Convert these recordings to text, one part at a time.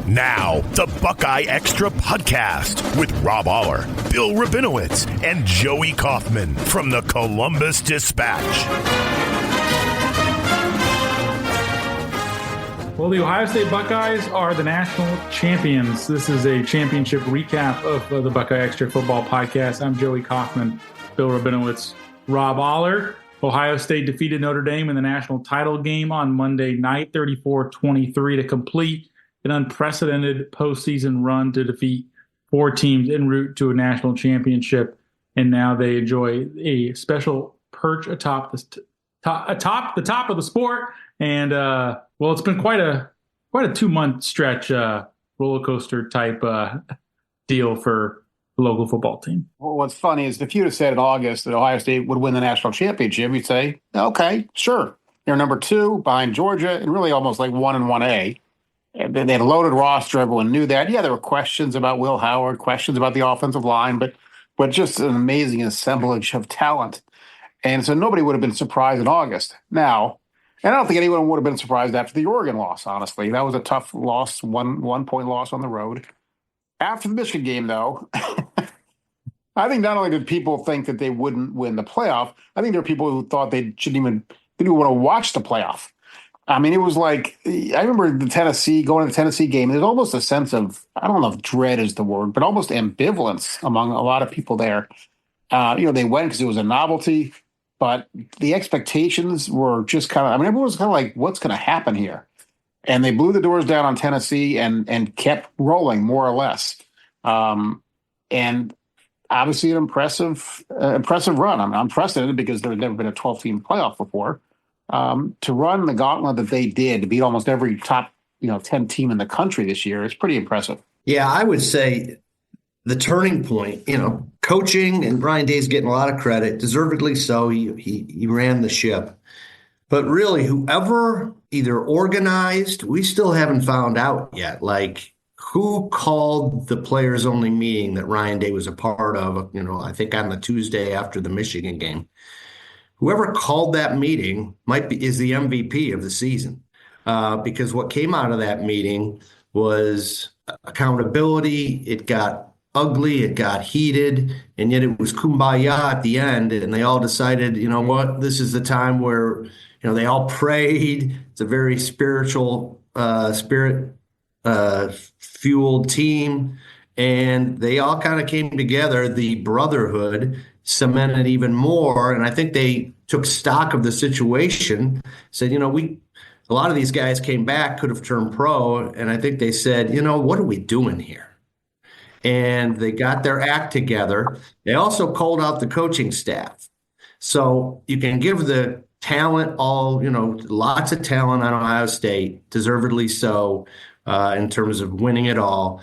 Now, the BuckeyeXtra podcast with Rob Oller, Bill Rabinowitz, and Joey Kaufman from the Columbus Dispatch. Well, the Ohio State Buckeyes are the national champions. This is a championship recap of the BuckeyeXtra football podcast. I'm Joey Kaufman, Bill Rabinowitz, Rob Oller. Ohio State defeated Notre Dame in the national title game on Monday night, 34-23, to complete an unprecedented postseason run to defeat four teams en route to a national championship. And now they enjoy a special perch atop the top of the sport. And well, it's been quite a 2-month stretch, roller coaster type deal for the local football team. Well, what's funny is if you'd have said in August that Ohio State would win the national championship, you'd say, okay, sure. They're number 2 behind Georgia and really almost like 1 and 1A. And they had a loaded roster. Everyone knew that. Yeah, there were questions about Will Howard, questions about the offensive line, but just an amazing assemblage of talent. And so nobody would have been surprised in August. Now, and I don't think anyone would have been surprised after the Oregon loss, honestly. That was a tough loss, one-point loss on the road. After the Michigan game, though, I think not only did people think that they wouldn't win the playoff, I think there were people who thought they didn't even want to watch the playoff. I mean, it was like, I remember going to the Tennessee game. There's almost a sense of, I don't know if dread is the word, but almost ambivalence among a lot of people there. They went because it was a novelty, but the expectations were just everyone was kind of like, what's going to happen here? And they blew the doors down on Tennessee and kept rolling more or less. And obviously an impressive run. I'm unprecedented because there had never been a 12-team playoff before. To run the gauntlet that they did, to beat almost every top 10 team in the country this year, is pretty impressive. Yeah, I would say the turning point, coaching, and Brian Day's getting a lot of credit, deservedly so. He ran the ship. But really, whoever either organized, we still haven't found out yet, like who called the players-only meeting that Ryan Day was a part of, I think on the Tuesday after the Michigan game. Whoever called that meeting is the MVP of the season, because what came out of that meeting was accountability. It got ugly, it got heated, and yet it was kumbaya at the end. And they all decided, you know what, this is the time where they all prayed. It's a very spiritual, fueled team, and they all kind of came together. The brotherhood cemented even more, and I think they took stock of the situation, said, a lot of these guys came back, could have turned pro, and I think they said, what are we doing here? And they got their act together. They also called out the coaching staff. So you can give the talent lots of talent on Ohio State, deservedly so, in terms of winning it all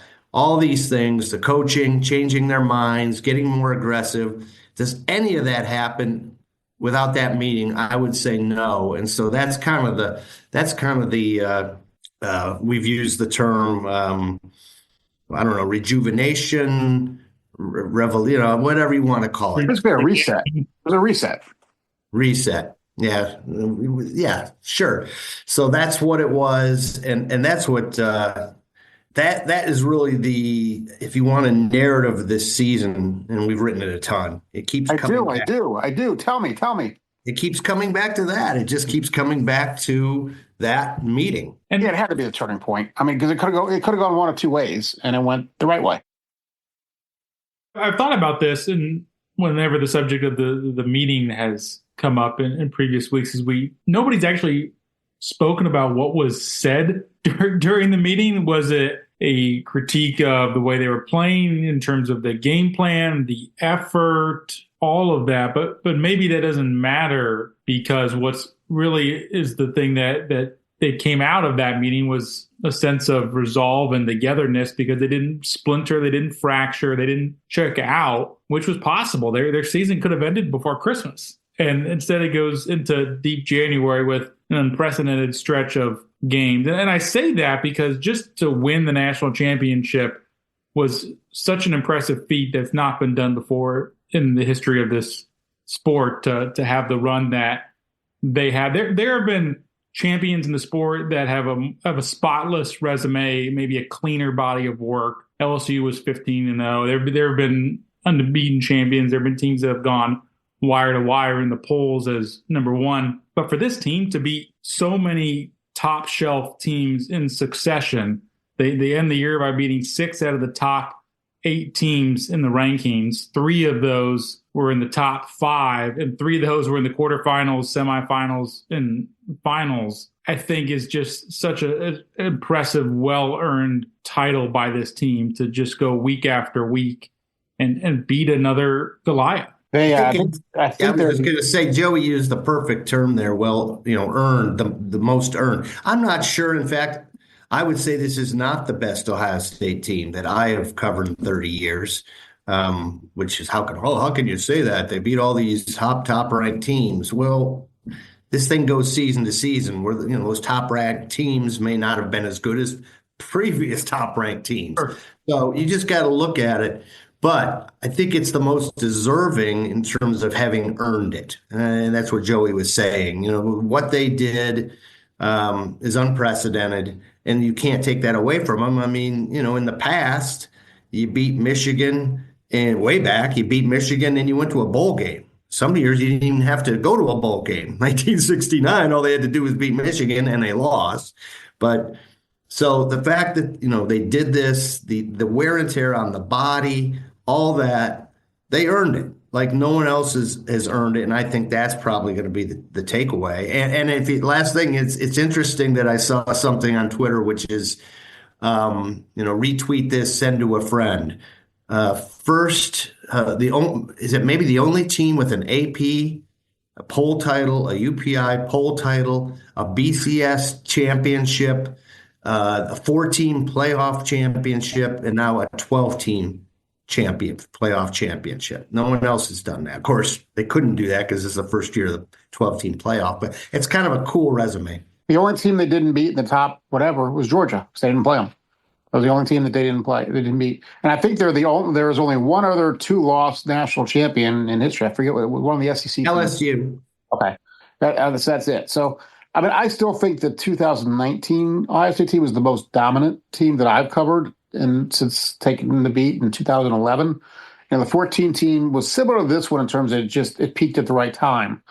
these things, the coaching, changing their minds, getting more aggressive. Does any of that happen without that meeting? I would say no. And so that's kind of the we've used the term, rejuvenation, whatever you want to call it. It's been a reset. It was a reset. Reset. Yeah. Yeah, sure. So that's what it was. And that's what, That is really if you want a narrative of this season, and we've written it a ton, it keeps coming back. I do. Tell me. It keeps coming back to that. It just keeps coming back to that meeting. And yeah, it had to be the turning point. I mean, because it could have gone one of two ways, and it went the right way. I've thought about this, and whenever the subject of the meeting has come up in previous weeks, nobody's actually spoken about what was said during the meeting. Was it a critique of the way they were playing in terms of the game plan, the effort, all of that? But maybe that doesn't matter, because what's really is the thing that came out of that meeting was a sense of resolve and togetherness, because they didn't splinter, they didn't fracture, they didn't check out, which was possible. Their season could have ended before Christmas. And instead it goes into deep January with an unprecedented stretch of games. And I say that because just to win the national championship was such an impressive feat that's not been done before in the history of this sport, to have the run that they had. There have been champions in the sport that have a spotless resume, maybe a cleaner body of work. LSU was 15-0. There have been unbeaten champions. There have been teams that have gone wire to wire in the polls as number one. But for this team to beat so many top shelf teams in succession, they end the year by beating 6 out of the top 8 teams in the rankings. 3 of those were in the top 5, and 3 of those were in the quarterfinals, semifinals, and finals. I think is just such an impressive, well-earned title by this team to just go week after week and beat another Goliath. I was just going to say, Joey used the perfect term there. Well, earned, the most earned. I'm not sure. In fact, I would say this is not the best Ohio State team that I have covered in 30 years, which is how can you say that? They beat all these top ranked teams. Well, this thing goes season to season where, those top ranked teams may not have been as good as previous top ranked teams. Sure. So you just got to look at it. But I think it's the most deserving in terms of having earned it. And that's what Joey was saying. What they did is unprecedented, and you can't take that away from them. I mean, in the past, you beat Michigan, and way back, you beat Michigan and you went to a bowl game. Some years you didn't even have to go to a bowl game. 1969, all they had to do was beat Michigan, and they lost. But so the fact that, they did this, the wear and tear on the body, all that, they earned it. Like no one else has earned it, and I think that's probably going to be the takeaway. And last thing, it's interesting that I saw something on Twitter, which is, retweet this, send to a friend. Is it maybe the only team with an AP, a poll title, a UPI poll title, a BCS championship, a 4-team playoff championship, and now a 12-team playoff championship. No one else has done that. Of course, they couldn't do that because it's the first year of the 12-team playoff, but it's kind of a cool resume. The only team they didn't beat in the top whatever was Georgia, because they didn't play them. That was the only team that they didn't beat. And I think there was only one other 2-loss national champion in history. I forget one of the SEC LSU. Teams. Okay. That's it. So, I mean, I still think the 2019 Ohio State team was the most dominant team that I've covered since taking the beat in 2011. And the 14 team was similar to this one in terms of it peaked at the right time.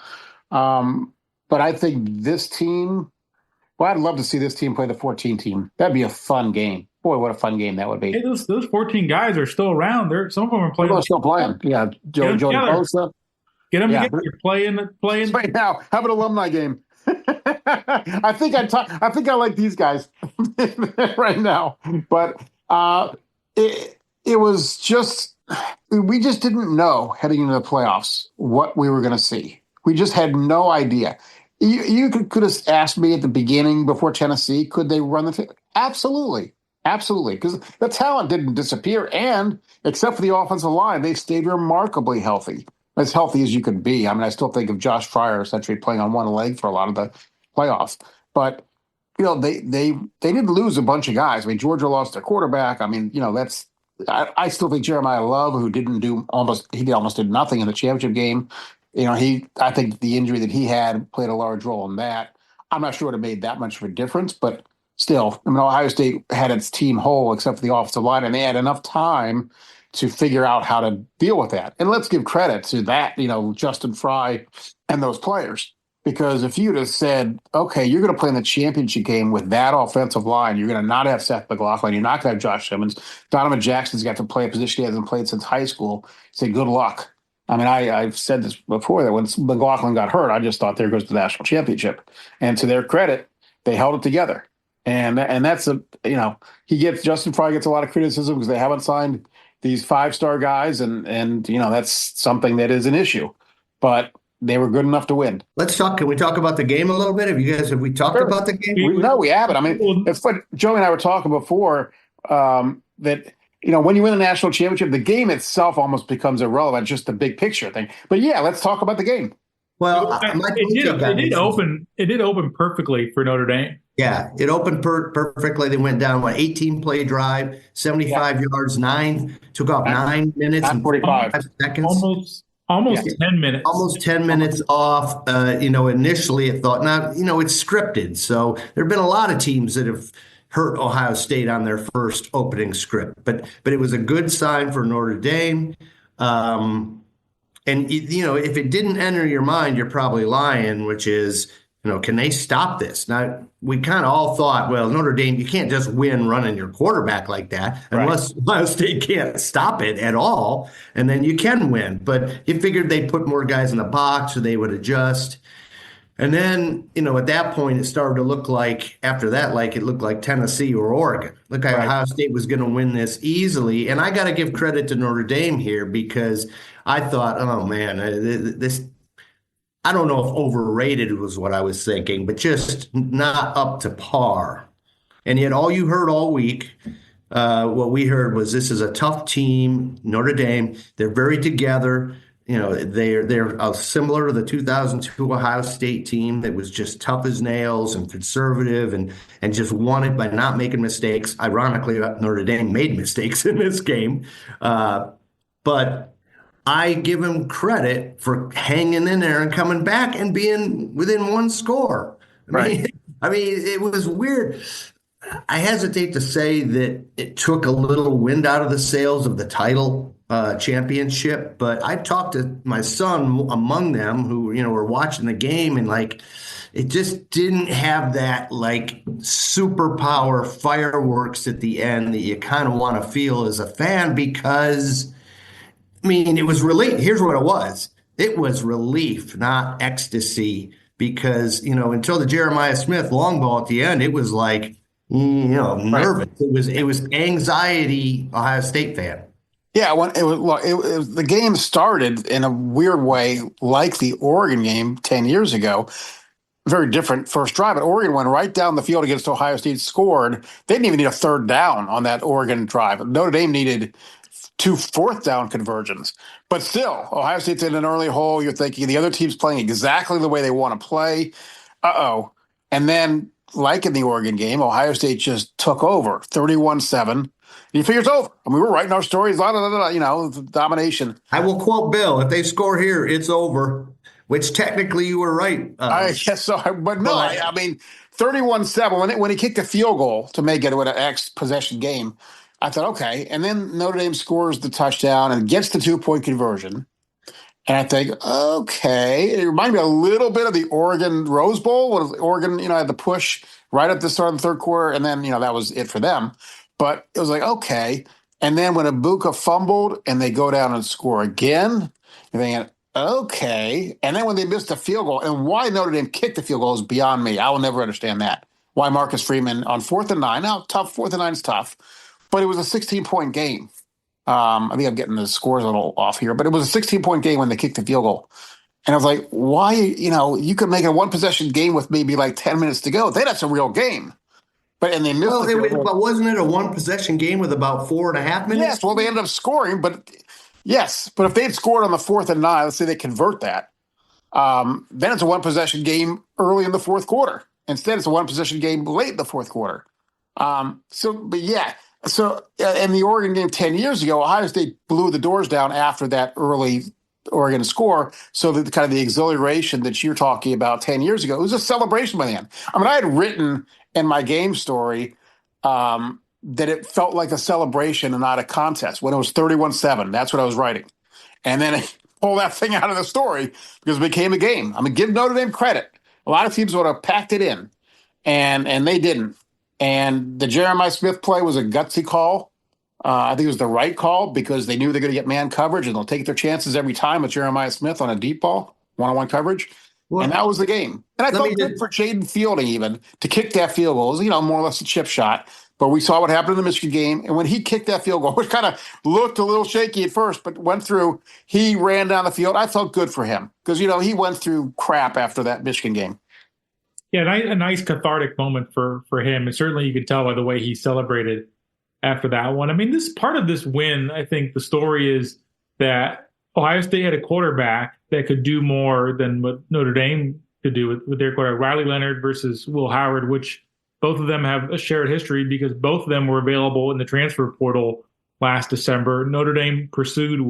But I think this team, I'd love to see this team play the 14 team. That'd be a fun game. Boy, what a fun game that would be. Hey, those 14 guys are still around. Some of them are playing. They're still playing. Yeah, Joey Bosa. Get them together. Playing right now. Have an alumni game. I think I like these guys right now. But it was just, we just didn't know heading into the playoffs what we were going to see. We just had no idea. You could have asked me at the beginning before Tennessee, could they run the field? Absolutely. Absolutely. Because the talent didn't disappear. And except for the offensive line, they stayed remarkably healthy as you could be. I mean, I still think of Josh Fryer essentially playing on one leg for a lot of the playoffs. But, they didn't lose a bunch of guys. I mean, Georgia lost their quarterback. I mean, I still think Jeremiah Love, who almost did nothing in the championship game. I think the injury that he had played a large role in that. I'm not sure it would have made that much of a difference, but still, I mean, Ohio State had its team whole except for the offensive line, and they had enough time to figure out how to deal with that. And let's give credit to that, Justin Fry and those players. Because if you'd have said, okay, you're going to play in the championship game with that offensive line, you're going to not have Seth McLaughlin, you're not going to have Josh Simmons, Donovan Jackson's got to play a position he hasn't played since high school, say good luck. I mean, I've said this before, that when McLaughlin got hurt, I just thought there goes the national championship. And to their credit, they held it together. And that's Justin Fry gets a lot of criticism because they haven't signed these 5-star guys, and that's something that is an issue. But they were good enough to win. Can we talk about the game a little bit? Have we talked about the game? No, we haven't. I mean, it's what Joey and I were talking before, that, when you win a national championship, the game itself almost becomes irrelevant, just the big picture thing. But yeah, let's talk about the game. Well, it did open perfectly for Notre Dame. Yeah, it opened perfectly. They went down 18-play drive, 75 yards, took off 9 minutes and 45 seconds. Almost 10 minutes. Almost 10 minutes off. Initially it thought, now, it's scripted. So there have been a lot of teams that have hurt Ohio State on their first opening script, but it was a good sign for Notre Dame. If it didn't enter your mind, you're probably lying, which is, can they stop this? Now, we kind of all thought, well, Notre Dame, you can't just win running your quarterback like that unless Ohio State can't stop it at all, and then you can win. But you figured they'd put more guys in the box or they would adjust. And then, at that point, it started to look like, after that, like it looked like Tennessee or Oregon. Look like Ohio State was going to win this easily. And I got to give credit to Notre Dame here because I thought, oh, man, this – I don't know if overrated was what I was thinking, but just not up to par. And yet all you heard all week, what we heard was this is a tough team, Notre Dame. They're very together. They're similar to the 2002 Ohio State team that was just tough as nails and conservative and just won it by not making mistakes. Ironically, Notre Dame made mistakes in this game. But I give him credit for hanging in there and coming back and being within one score. I mean, it was weird. I hesitate to say that it took a little wind out of the sails of the title championship, but I talked to my son among them who, were watching the game, and it just didn't have that superpower fireworks at the end that you kind of want to feel as a fan because it was relief. Here's what it was. It was relief, not ecstasy, because, until the Jeremiah Smith long ball at the end, it was nervous. It was anxiety Ohio State fan. Yeah, when it was the game started in a weird way, like the Oregon game 10 years ago. Very different first drive, but Oregon went right down the field against Ohio State, scored. They didn't even need a third down on that Oregon drive. Notre Dame needed 2 fourth down conversions. But still, Ohio State's in an early hole. You're thinking the other team's playing exactly the way they want to play. And then, like in the Oregon game, Ohio State just took over 31-7. You figure it's over. We were writing our stories, domination. I will quote Bill, if they score here, it's over, which technically you were right. I guess so. But no, 31-7, when he kicked a field goal to make it an X possession game, I thought, okay. And then Notre Dame scores the touchdown and gets the 2-point conversion. And I think, okay. It reminded me a little bit of the Oregon Rose Bowl when Oregon, had the push right at the start of the third quarter. And then, that was it for them. But it was like, okay. And then when Ibuka fumbled and they go down and score again, you're thinking, okay. And then when they missed the field goal, and why Notre Dame kicked the field goal is beyond me. I will never understand that. Why Marcus Freeman on 4th and 9. Now, 4th and 9 is tough. But it was a 16-point game. I think I'm getting the scores a little off here, but it was a 16-point game when they kicked the field goal. And I was like, why, you could make a one-possession game with maybe 10 minutes to go. Then that's a real game. And they missed but wasn't it a one-possession game with about 4.5 minutes? Yes, well, they ended up scoring, but if they had scored on the 4th and 9, let's say they convert that, then it's a one-possession game early in the fourth quarter. Instead, it's a one-possession game late in the fourth quarter. So in the Oregon game 10 years ago, Ohio State blew the doors down after that early Oregon score. So that kind of the exhilaration that you're talking about 10 years ago, it was a celebration by the end. I had written in my game story that it felt like a celebration and not a contest when it was 31-7. That's what I was writing. And then I pull that thing out of the story because it became a game. Give Notre Dame credit. A lot of teams would have packed it in, and they didn't. And the Jeremiah Smith play was a gutsy call. I think it was the right call because they knew they're going to get man coverage and they'll take their chances every time with Jeremiah Smith on a deep ball, one-on-one coverage. Well, and that was the game. And I felt good for Jaden Fielding even to kick that field goal. It was, more or less a chip shot. But we saw what happened in the Michigan game. And when he kicked that field goal, which kind of looked a little shaky at first, but went through, he ran down the field. I felt good for him because, he went through crap after that Michigan game. Yeah, a nice cathartic moment for him. And certainly you could tell by the way he celebrated after that one. This part of this win, I think the story is that Ohio State had a quarterback that could do more than what Notre Dame could do with their quarterback. Riley Leonard versus Will Howard, which both of them have a shared history because both of them were available in the transfer portal last December. Notre Dame pursued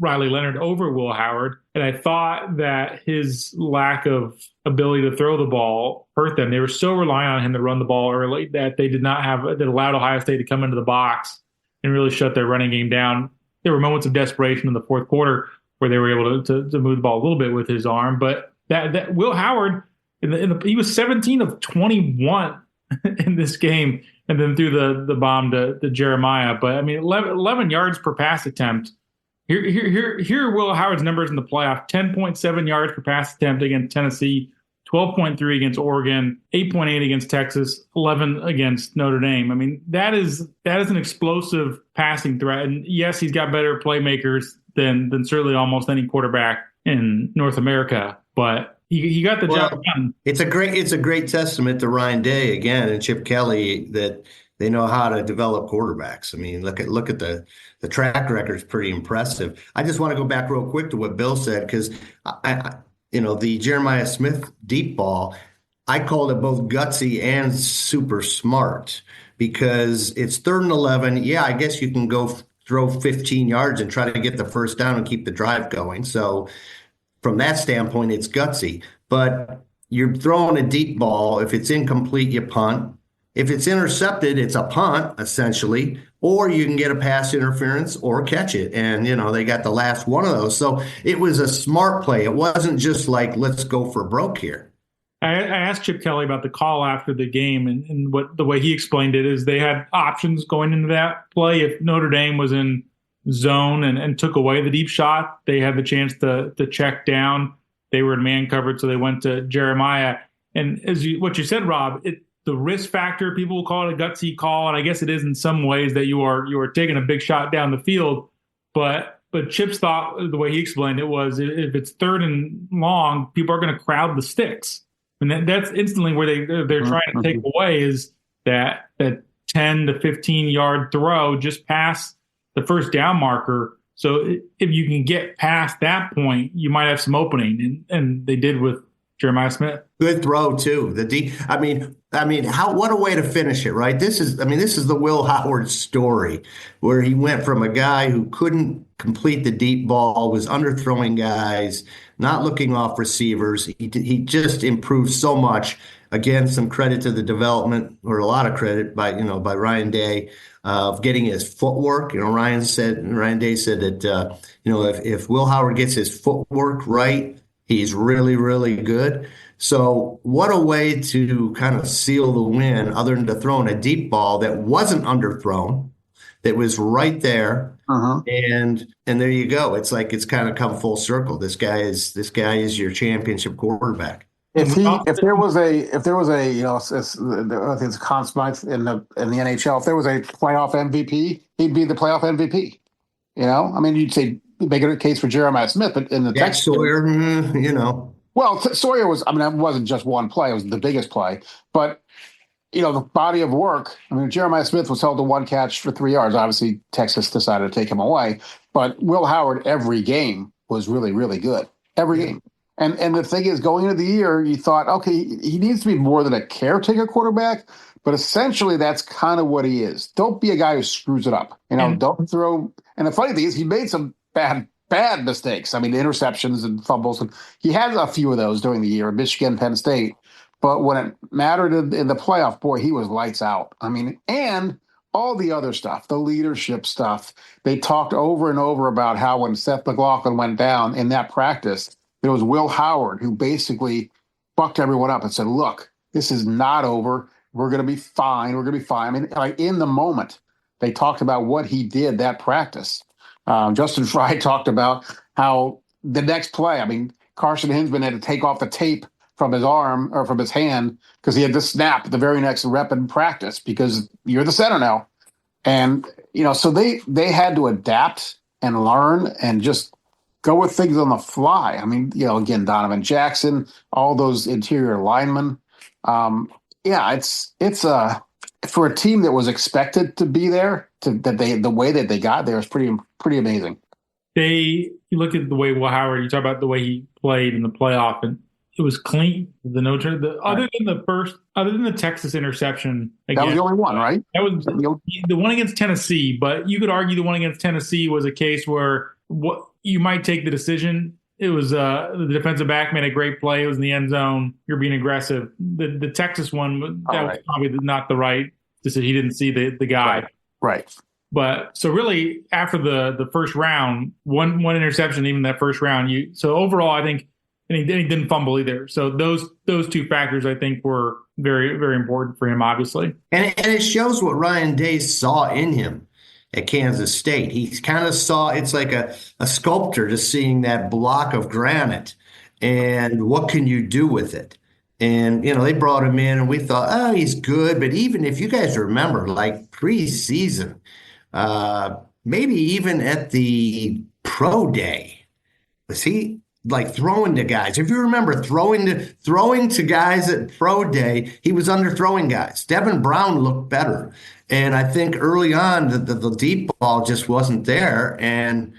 Riley Leonard over Will Howard. And I thought that his lack of ability to throw the ball hurt them. They were so reliant on him to run the ball early that they did not have, that allowed Ohio State to come into the box and really shut their running game down. There were moments of desperation in the fourth quarter where they were able to move the ball a little bit with his arm. But that Will Howard, he was 17 of 21 in this game, and then threw the bomb to Jeremiah. But I mean, 11 yards per pass attempt. Here are Will Howard's numbers in the playoff: 10.7 yards per pass attempt against Tennessee, 12.3 against Oregon, 8.8 against Texas, 11 against Notre Dame. I mean, that is an explosive passing threat. And yes, he's got better playmakers than certainly almost any quarterback in North America, but he got the job done. It's a great testament to Ryan Day again and Chip Kelly that they know how to develop quarterbacks. I mean, look at the track record is pretty impressive. I just want to go back real quick to what Bill said, because the Jeremiah Smith deep ball, I called it both gutsy and super smart, because it's 3rd and 11. Yeah, I guess you can go throw 15 yards and try to get the first down and keep the drive going. So from that standpoint, it's gutsy. But you're throwing a deep ball. If it's incomplete, you punt. If it's intercepted, it's a punt, essentially, or you can get a pass interference or catch it. And, they got the last one of those. So it was a smart play. It wasn't just like, let's go for broke here. I asked Chip Kelly about the call after the game, and what the way he explained it is they had options going into that play. If Notre Dame was in zone and took away the deep shot, they had the chance to check down. They were in man coverage, so they went to Jeremiah. And what you said, Rob, the risk factor, people will call it a gutsy call, and I guess it is in some ways that you are taking a big shot down the field. But Chip's thought, the way he explained it, was if it's 3rd and long, people are going to crowd the sticks. And that's instantly where they're trying to take away is that 10 to 15 yard throw just past the first down marker. So if you can get past that point, you might have some opening, and they did with Jeremiah Smith. Good throw too. What a way to finish it, right? This is the Will Howard story, where he went from a guy who couldn't complete the deep ball, was underthrowing guys, not looking off receivers. He just improved so much. Again, some credit to the development, or a lot of credit by Ryan Day, of getting his footwork. Ryan Day said that if Will Howard gets his footwork right, he's really, really good. So what a way to kind of seal the win, other than to throwing a deep ball that wasn't underthrown, that was right there. And there you go. It's like it's kind of come full circle. This guy is your championship quarterback. If there was a I think it's a Conn Smythe in the NHL. If there was a playoff MVP, he'd be the playoff MVP. You'd say make a case for Jeremiah Smith, but in the Texas Sawyer, Well, Sawyer was. It wasn't just one play; it was the biggest play. But the body of work. Jeremiah Smith was held to one catch for 3 yards. Obviously, Texas decided to take him away. But Will Howard, every game was really, really good. Every game. And the thing is, going into the year, you thought, okay, he needs to be more than a caretaker quarterback. But essentially, that's kind of what he is. Don't be a guy who screws it up. Don't throw. And the funny thing is, he made some bad mistakes. Interceptions and fumbles. And he had a few of those during the year, Michigan, Penn State. But when it mattered in the playoff, boy, he was lights out. And all the other stuff, the leadership stuff. They talked over and over about how when Seth McLaughlin went down in that practice, it was Will Howard who basically bucked everyone up and said, look, this is not over. We're going to be fine. We're going to be fine. In the moment, they talked about what he did that practice. Justin Fry talked about how the next play, Carson Hinsman had to take off the tape from his arm or from his hand because he had to snap the very next rep in practice because you're the center now. And, so they had to adapt and learn and just go with things on the fly. Again, Donovan Jackson, all those interior linemen. It's for a team that was expected to be there, the way that they got there is pretty amazing. You look at the way Will Howard, you talk about the way he played in the playoff, and it was clean. Other than the Texas interception, again, that was the only one, right? That was the one against Tennessee. But you could argue the one against Tennessee was a case where you might take the decision. It was the defensive back made a great play. It was in the end zone. You're being aggressive. The Texas one, that was probably not the right decision. He didn't see the guy. Right. But so really after the first round, one interception, even that first round, so overall I think, and he didn't fumble either. So those two factors I think were very, very important for him, obviously. And it shows what Ryan Day saw in him at Kansas State. He kind of saw, it's like a sculptor just seeing that block of granite and what can you do with it? And, they brought him in and we thought, oh, he's good. But even if you guys remember, like preseason, maybe even at the pro day, was he like throwing to guys? If you remember throwing to guys at pro day, he was underthrowing guys. Devin Brown looked better. And I think early on the deep ball just wasn't there and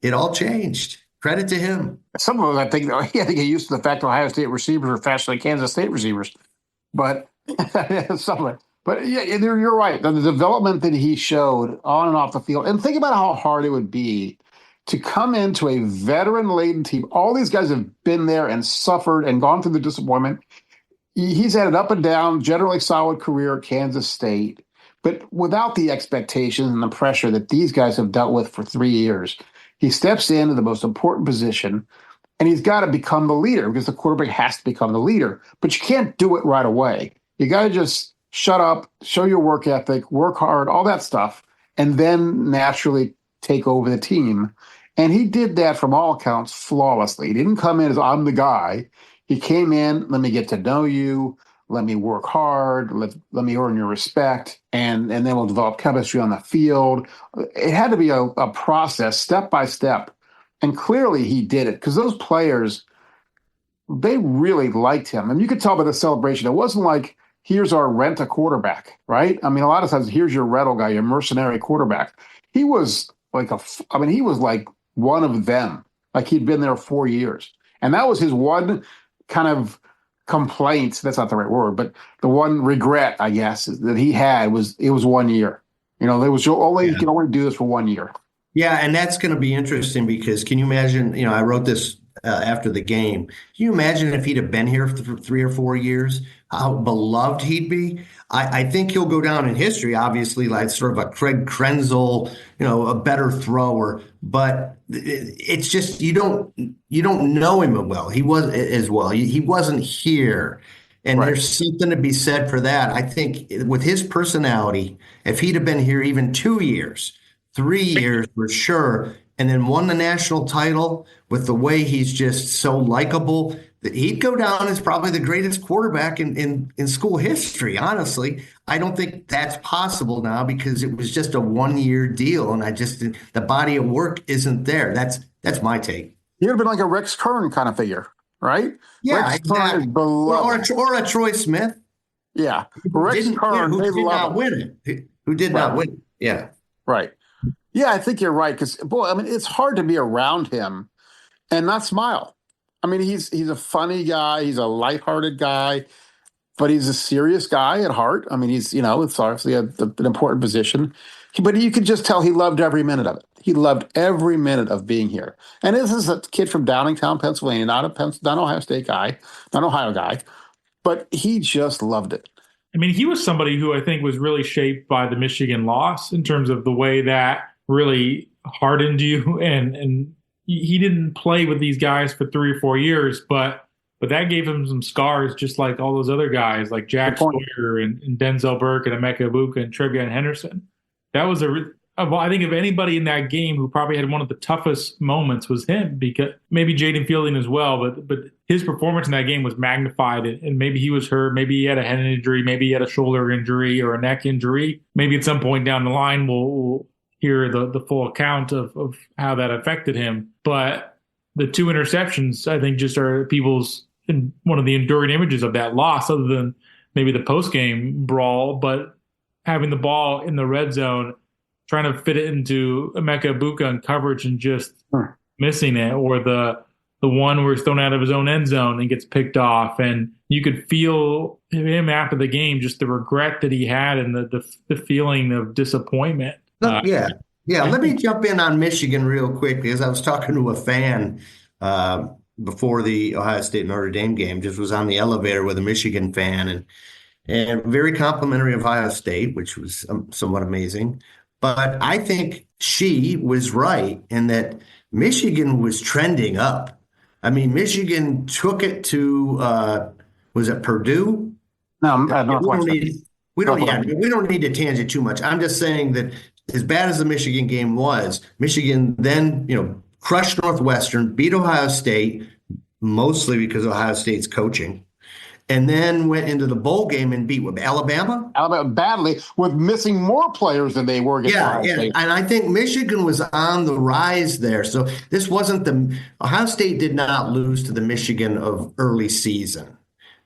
it all changed. Credit to him. Some of us, I think he used to the fact that Ohio State receivers are faster than Kansas State receivers. But some of it. But yeah, you're right. The development that he showed on and off the field, and think about how hard it would be to come into a veteran-laden team. All these guys have been there and suffered and gone through the disappointment. He's had an up and down, generally solid career at Kansas State, but without the expectations and the pressure that these guys have dealt with for 3 years. He steps into the most important position, and he's got to become the leader because the quarterback has to become the leader. But you can't do it right away. You got to just shut up, show your work ethic, work hard, all that stuff, and then naturally take over the team. And he did that from all accounts flawlessly. He didn't come in as I'm the guy. He came in, let me get to know you, let me work hard, let me earn your respect, and then we'll develop chemistry on the field. It had to be a process, step by step. And clearly he did it because those players, they really liked him. And you could tell by the celebration, it wasn't like, here's our rent a quarterback, right? I mean, a lot of times, here's your rental guy, your mercenary quarterback. He was he was like one of them. Like he'd been there 4 years. And that was his one kind of complaint. That's not the right word, but the one regret, I guess, that he had was it was 1 year. There was you can only do this for 1 year. Yeah, and that's going to be interesting because can you imagine, I wrote this after the game. Can you imagine if he'd have been here for 3 or 4 years, how beloved he'd be? I think he'll go down in history, obviously, like sort of a Craig Krenzel, a better thrower. But it's just you don't know him well. He was as well. He wasn't here. And right. There's something to be said for that. I think with his personality, if he'd have been here even 2 years, 3 years for sure, and then won the national title with the way he's just so likable, that he'd go down as probably the greatest quarterback in school history. Honestly, I don't think that's possible now because it was just a 1 year deal, and the body of work isn't there. That's my take. He'd have been like a Rex Kern kind of figure, right? Yeah, Rex Kern is beloved. Or a Troy Smith. Yeah, Rex Kern, who did not win it. Who did not win it? Yeah, right. Yeah, I think you're right because it's hard to be around him and not smile. I mean, he's a funny guy. He's a lighthearted guy, but he's a serious guy at heart. I mean, it's obviously an important position, but you could just tell he loved every minute of it. He loved every minute of being here. And this is a kid from Downingtown, Pennsylvania, not Ohio State guy, not Ohio guy, but he just loved it. I mean, he was somebody who I think was really shaped by the Michigan loss in terms of the way that really hardened you, and he didn't play with these guys for 3 or 4 years, but that gave him some scars, just like all those other guys, like Jack Sawyer and Denzel Burke and Emeka Egbuka and Trevion Henderson. That was I think of anybody in that game who probably had one of the toughest moments was him, because maybe Jaden Fielding as well, but his performance in that game was magnified, and maybe he was hurt, maybe he had a head injury, maybe he had a shoulder injury or a neck injury. Maybe at some point down the line we'll hear the full account of how that affected him. But the 2 interceptions, I think, just are one of the enduring images of that loss, other than maybe the post-game brawl. But having the ball in the red zone, trying to fit it into Emeka Egbuka in coverage and just missing it, or the one where he's thrown out of his own end zone and gets picked off. And you could feel him after the game, just the regret that he had and the feeling of disappointment. Yeah. Yeah, let me jump in on Michigan real quick because I was talking to a fan uh, before the Ohio State Notre Dame game. Just was on the elevator with a Michigan fan and very complimentary of Ohio State, which was somewhat amazing. But I think she was right in that Michigan was trending up. I mean, Michigan took it to was it Purdue? No, We don't Northwestern. need Northwestern. we don't need to tangent too much. I'm just saying that as bad as the Michigan game was, Michigan then, crushed Northwestern, beat Ohio State, mostly because of Ohio State's coaching, and then went into the bowl game and beat Alabama. Alabama badly with missing more players than they were against Ohio Yeah, State. and I think Michigan was on the rise there. So this wasn't the Ohio State did not lose to the Michigan of early season.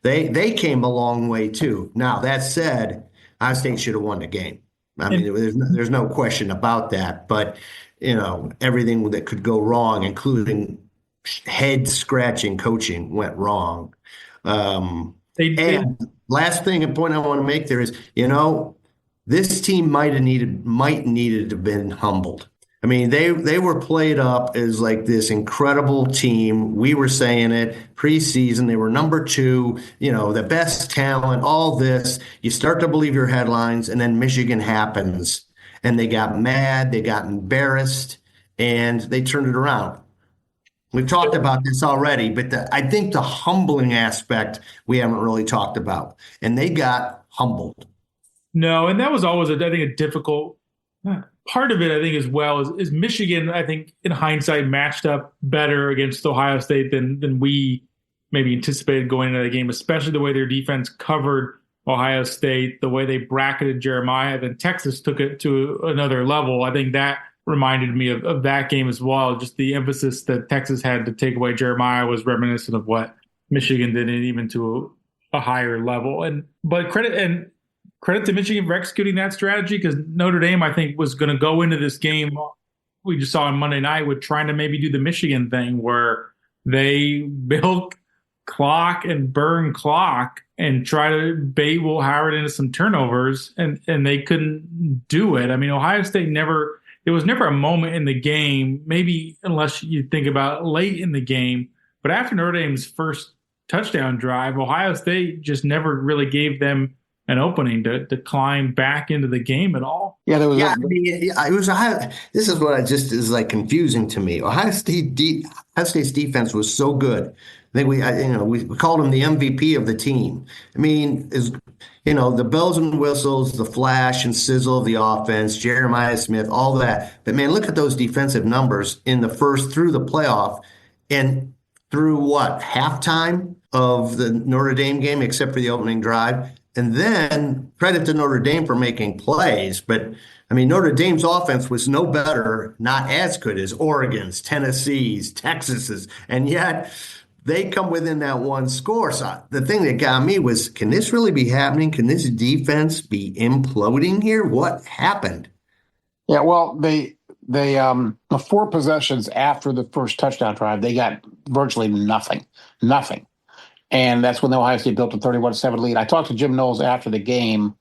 They came a long way too. Now that said, Ohio State should have won the game. I mean, there's no question about that. But everything that could go wrong, including head scratching coaching, went wrong. And last thing and point I want to make there is, this team might needed to have been humbled. I mean, they were played up as like this incredible team. We were saying it preseason. They were number 2, the best talent, all this. You start to believe your headlines, and then Michigan happens, and they got mad, they got embarrassed, and they turned it around. We've talked about this already, but I think the humbling aspect we haven't really talked about, and they got humbled. No, and that was always, I think, a difficult part of it, I think, as well, is Michigan, I think, in hindsight, matched up better against Ohio State than we maybe anticipated going into the game, especially the way their defense covered Ohio State, the way they bracketed Jeremiah. Then Texas took it to another level. I think that reminded me of that game as well. Just the emphasis that Texas had to take away Jeremiah was reminiscent of what Michigan did, and even to a higher level. But credit to Michigan for executing that strategy, because Notre Dame, I think, was going to go into this game, we just saw on Monday night, with trying to maybe do the Michigan thing where they milk clock and burn clock and try to bait Will Howard into some turnovers, and they couldn't do it. I mean, Ohio State there was never a moment in the game, maybe unless you think about late in the game, but after Notre Dame's first touchdown drive, Ohio State just never really gave them an opening to climb back into the game at all. Yeah, there was. Yeah, it was this is what just is like confusing to me. Ohio State's defense was so good. I think we called him the MVP of the team. I mean, the bells and whistles, the flash and sizzle of the offense, Jeremiah Smith, all that. But man, look at those defensive numbers in the first through the playoff and through halftime of the Notre Dame game, except for the opening drive. And then credit to Notre Dame for making plays. But I mean, Notre Dame's offense was no better, not as good as Oregon's, Tennessee's, Texas's. And yet they come within that one score. So the thing that got me was, can this really be happening? Can this defense be imploding here? What happened? Yeah, well, they the 4 possessions after the first touchdown drive, they got virtually nothing. And that's when the Ohio State built a 31-7 lead. I talked to Jim Knowles after the game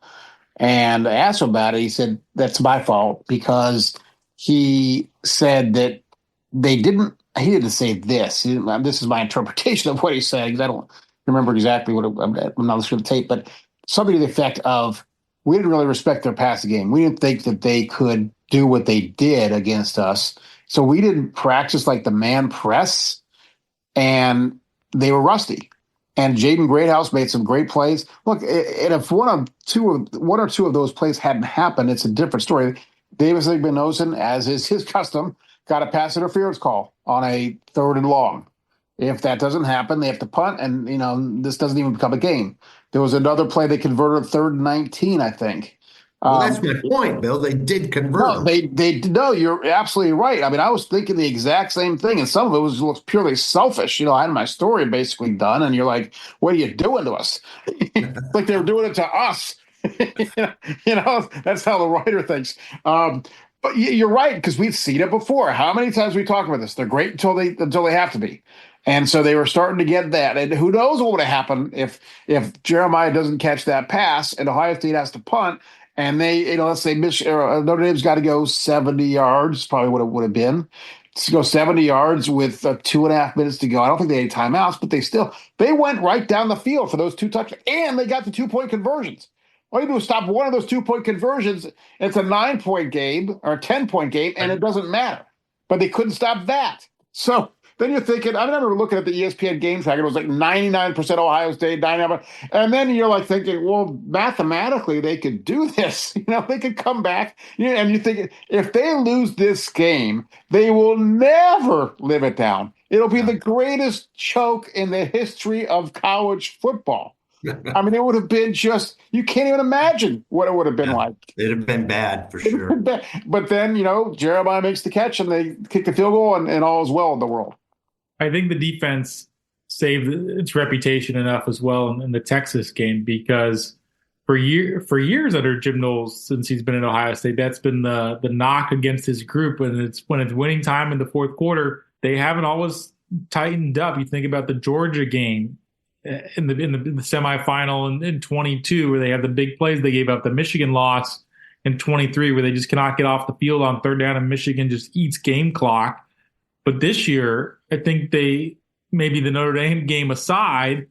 and I asked him about it. He said, that's my fault, because he said that he didn't say this. This is my interpretation of what he said, because I don't remember exactly what I'm not listening to the tape, but something to the effect of, we didn't really respect their passing game. We didn't think that they could do what they did against us. So we didn't practice like the man press, and they were rusty. And Jaden Greathouse made some great plays. Look, and if one or two of those plays hadn't happened, it's a different story. Davis Igbinosun, as is his custom, got a pass interference call on a 3rd and long. If that doesn't happen, they have to punt, and this doesn't even become a game. There was another play they converted 3rd and 19, I think. Well, that's my point, Bill. They did convert. No, you're absolutely right. I mean, I was thinking the exact same thing, and some of it looks purely selfish. I had my story basically done, and you're like, what are you doing to us? Like they were doing it to us. That's how the writer thinks. But you're right, because we've seen it before. How many times we talk about this? They're great until they have to be. And so they were starting to get that. And who knows what would have happened if Jeremiah doesn't catch that pass and Ohio State has to punt, and they, let's say Notre Dame's got to go 70 yards, probably what it would have been, to go 70 yards with 2.5 minutes to go. I don't think they had timeouts, but they went right down the field for those 2 touchdowns, and they got the 2-point conversions. All you do is stop one of those 2-point conversions. It's a 9-point game or a 10-point game, and it doesn't matter. But they couldn't stop that. So then you're thinking, I remember looking at the ESPN game tag, it was like 99% Ohio State, 99%. And then you're like thinking, well, mathematically, they could do this. They could come back. And you think if they lose this game, they will never live it down. It'll be the greatest choke in the history of college football. I mean, it would have been you can't even imagine what it would have been like. It'd have been bad for sure. But then, Jeremiah makes the catch and they kick the field goal and all is well in the world. I think the defense saved its reputation enough as well in the Texas game, because for years under Jim Knowles, since he's been in Ohio State, that's been the knock against his group. And when it's winning time in the fourth quarter, they haven't always tightened up. You think about the Georgia game in the semifinal in 22, where they have the big plays. They gave up the Michigan loss in 23, where they just cannot get off the field on third down, and Michigan just eats game clock. But this year, I think maybe the Notre Dame game aside,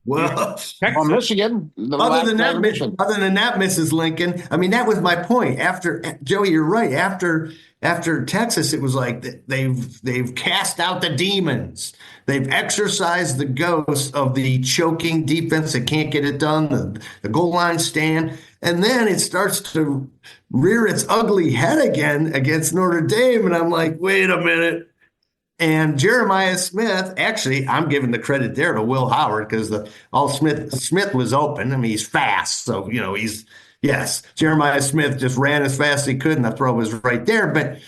well, Michigan. Other than that, Mrs. Lincoln, I mean, that was my point. After Joey, you're right. After Texas, it was like they've cast out the demons. They've exorcised the ghost of the choking defense that can't get it done, the goal line stand. And then it starts to rear its ugly head again against Notre Dame. And I'm like, wait a minute. And Jeremiah Smith, actually, I'm giving the credit there to Will Howard, because Smith was open. I mean, he's fast. So, Jeremiah Smith just ran as fast as he could, and the throw was right there. But,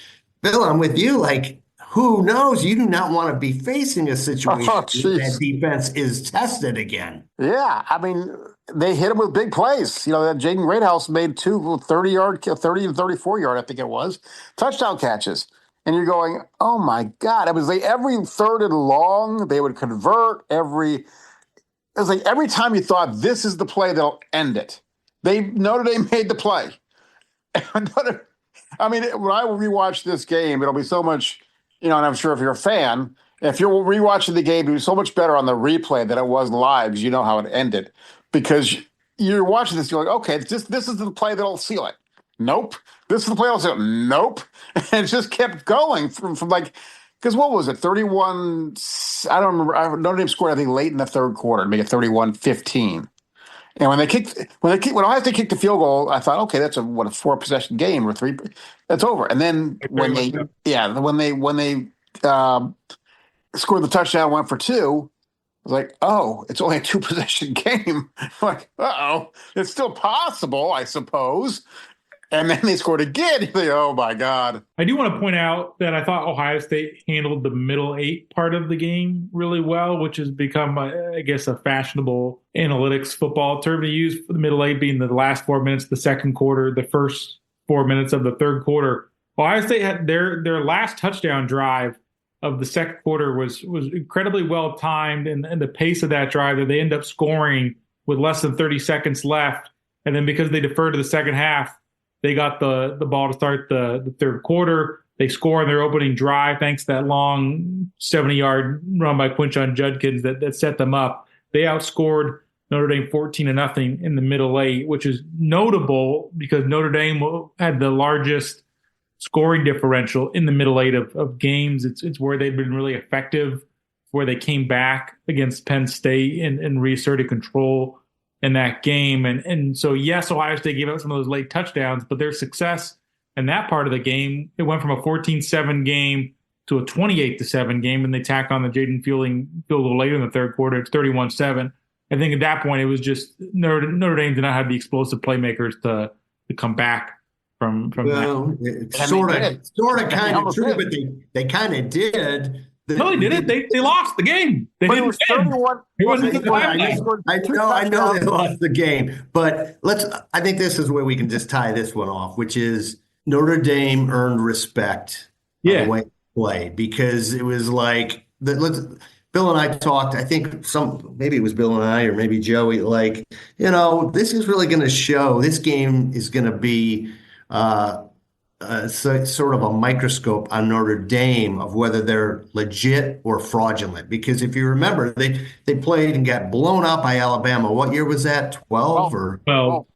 Bill, I'm with you. Like, who knows? You do not want to be facing a situation where that defense is tested again. Yeah, I mean, they hit him with big plays. That Jaden Greathouse made 2 30 and 34-yard, I think it was, touchdown catches. And you're going, oh, my God. It was like every third and long, they would convert. It was like every time you thought this is the play that'll end it, Notre Dame made the play. I mean, when I rewatch this game, it'll be so much, and I'm sure if you're a fan, if you're rewatching the game, it'll be so much better on the replay than it was live, because you know how it ended. Because you're watching this, you're like, okay, this is the play that'll seal it. Nope. This is the play also. Nope. And it just kept going from like, because what was it? 31. I don't remember. Notre Dame scored, I think, late in the third quarter to make it 31-15. And when Ohio State kicked the field goal, I thought, okay, that's a 4-possession game or 3. That's over. And then when they scored the touchdown, went for 2. I was like, oh, it's only a 2-possession game. I'm like, it's still possible, I suppose. And then they scored again. Oh, my God. I do want to point out that I thought Ohio State handled the middle 8 part of the game really well, which has become, I guess, a fashionable analytics football term to use, for the middle 8 being the last 4 minutes of the second quarter, the first 4 minutes of the third quarter. Ohio State had their last touchdown drive of the second quarter was incredibly well timed, and the pace of that drive that they end up scoring with less than 30 seconds left. And then because they deferred to the second half, they got the ball to start the third quarter. They score in their opening drive thanks to that long 70-yard run by Quinshon Judkins that set them up. They outscored Notre Dame 14-0 in the middle 8, which is notable because Notre Dame had the largest scoring differential in the middle 8 of games. It's where they've been really effective, where they came back against Penn State and reasserted control in that game. And so, yes, Ohio State gave up some of those late touchdowns, but their success in that part of the game, it went from a 14-7 game to a 28-7 game, and they tacked on the Jaden Fielding field goal later in the third quarter. It's 31-7. I think at that point, it was just Notre Dame did not have the explosive playmakers to come back from that. It's sort of kind of true, but they kind of did. No, they didn't. They lost the game. They didn't win. I know they lost the game, but I think this is where we can just tie this one off, which is Notre Dame earned respect on the way they played, because it was like Bill and I talked, I think maybe it was Bill and I, or maybe Joey, like, this is really going to show, this game is going to be sort of a microscope on Notre Dame of whether they're legit or fraudulent. Because if you remember, they played and got blown out by Alabama. What year was that? 12 or? Well,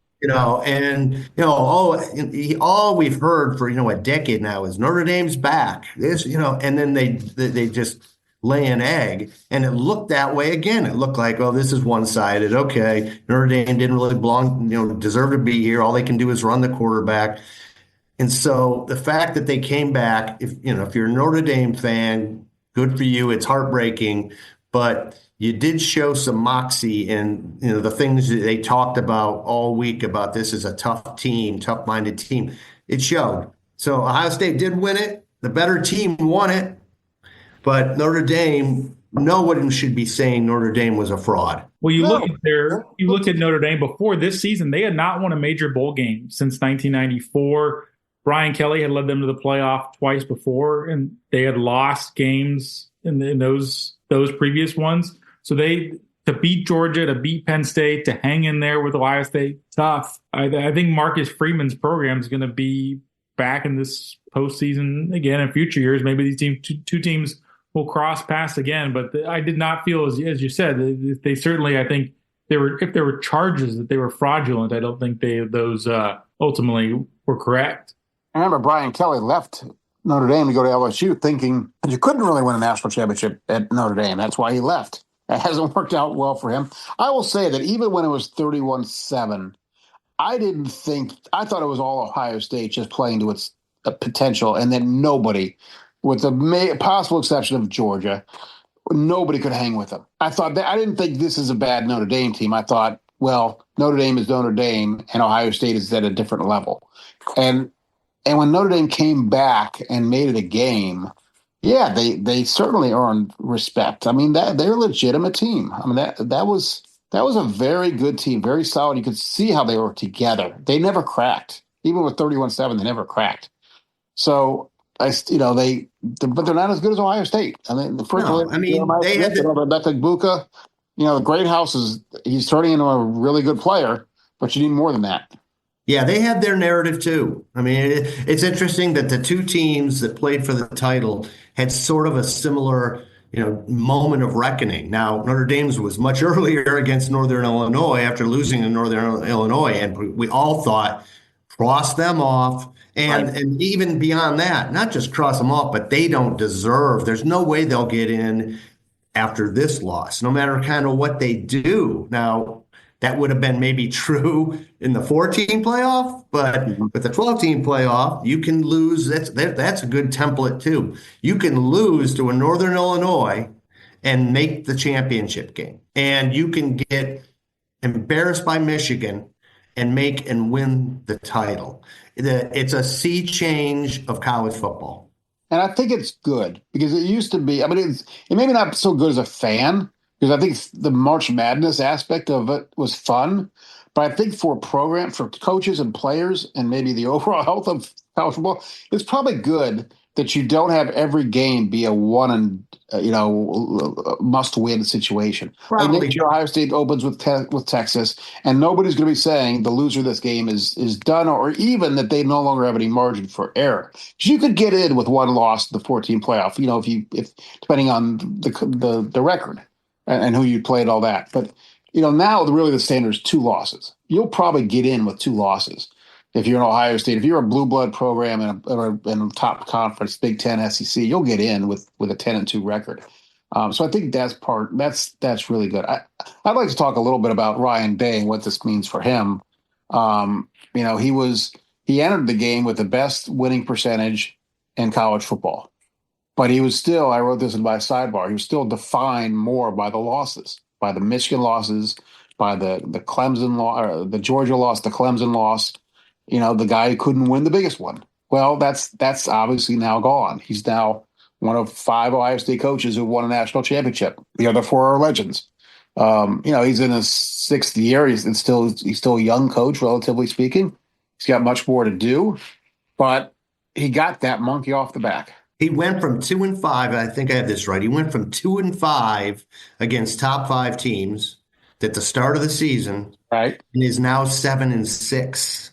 All we've heard for, a decade now is Notre Dame's back. And then they just lay an egg, and it looked that way again. It looked like, oh, this is one-sided. Okay, Notre Dame didn't really deserve to be here. All they can do is run the quarterback. And so the fact that they came back, if you're a Notre Dame fan, good for you. It's heartbreaking, but you did show some moxie, and the things that they talked about all week about this is a tough team, tough-minded team. It showed. So Ohio State did win it. The better team won it. But Notre Dame, no one should be saying Notre Dame was a fraud. Well, you look at Notre Dame before this season, they had not won a major bowl game since 1994. Brian Kelly had led them to the playoff twice before, and they had lost games in those previous ones. So to beat Georgia, to beat Penn State, to hang in there with Ohio State, tough. I think Marcus Freeman's program is going to be back in this postseason again in future years. Maybe these two teams will cross paths again, but I did not feel, as you said, they certainly, I think, if there were charges that they were fraudulent, I don't think those ultimately were correct. I remember Brian Kelly left Notre Dame to go to LSU thinking that you couldn't really win a national championship at Notre Dame. That's why he left. It hasn't worked out well for him. I will say that even when it was 31-7, I thought it was all Ohio State just playing to its potential, and then nobody, with the possible exception of Georgia, nobody could hang with them. I didn't think this is a bad Notre Dame team. I thought, well, Notre Dame is Notre Dame, and Ohio State is at a different level. And when Notre Dame came back and made it a game, yeah, they certainly earned respect. I mean, they're a legitimate team. I mean, that was a very good team, very solid. You could see how they were together. They never cracked. Even with 31-7, they never cracked. So but they're not as good as Ohio State. I mean, they had Rebecca Buka. The great house he's turning into a really good player, but you need more than that. Yeah, they had their narrative too. I mean, it's interesting that the two teams that played for the title had sort of a similar, moment of reckoning. Now, Notre Dame's was much earlier against Northern Illinois after losing to Northern Illinois, and we all thought, cross them off. And even beyond that, not just cross them off, but they don't deserve. There's no way they'll get in after this loss, no matter kind of what they do. Now, that would have been maybe true in the 14 playoff, but with the 12-team playoff, you can lose. That's a good template too. You can lose to a Northern Illinois and make the championship game, and you can get embarrassed by Michigan and make and win the title. It's a sea change of college football. And I think it's good because it used to be, it maybe not so good as a fan, because I think the March Madness aspect of it was fun. But I think for a program, for coaches and players, and maybe the overall health of college football, it's probably good that you don't have every game be a must-win situation. Like next year, Ohio State opens with Texas, and nobody's going to be saying the loser of this game is done, or even that they no longer have any margin for error. Because you could get in with one loss in the 14 playoff, if depending on the record and who you played, all that. But now really the standard is 2 losses. You'll probably get in with 2 losses. If you're in Ohio State, if you're a blue blood program in a top conference, Big Ten, SEC, you'll get in with a 10-2 record. So I think that's really good. I'd like to talk a little bit about Ryan Day and what this means for him. He entered the game with the best winning percentage in college football, but he was still, I wrote this in my sidebar, he was still defined more by the losses, by the Michigan losses, by the Clemson loss, the Georgia loss, the Clemson loss. The guy who couldn't win the biggest one. Well, that's obviously now gone. He's now one of 5 Ohio State coaches who won a national championship. The other 4 are legends. He's in his 6th year. He's still a young coach, relatively speaking. He's got much more to do, but he got that monkey off the back. He went from 2-5. I think I have this right. He went from 2-5 against top 5 teams at the start of the season, Right. and is now 7-6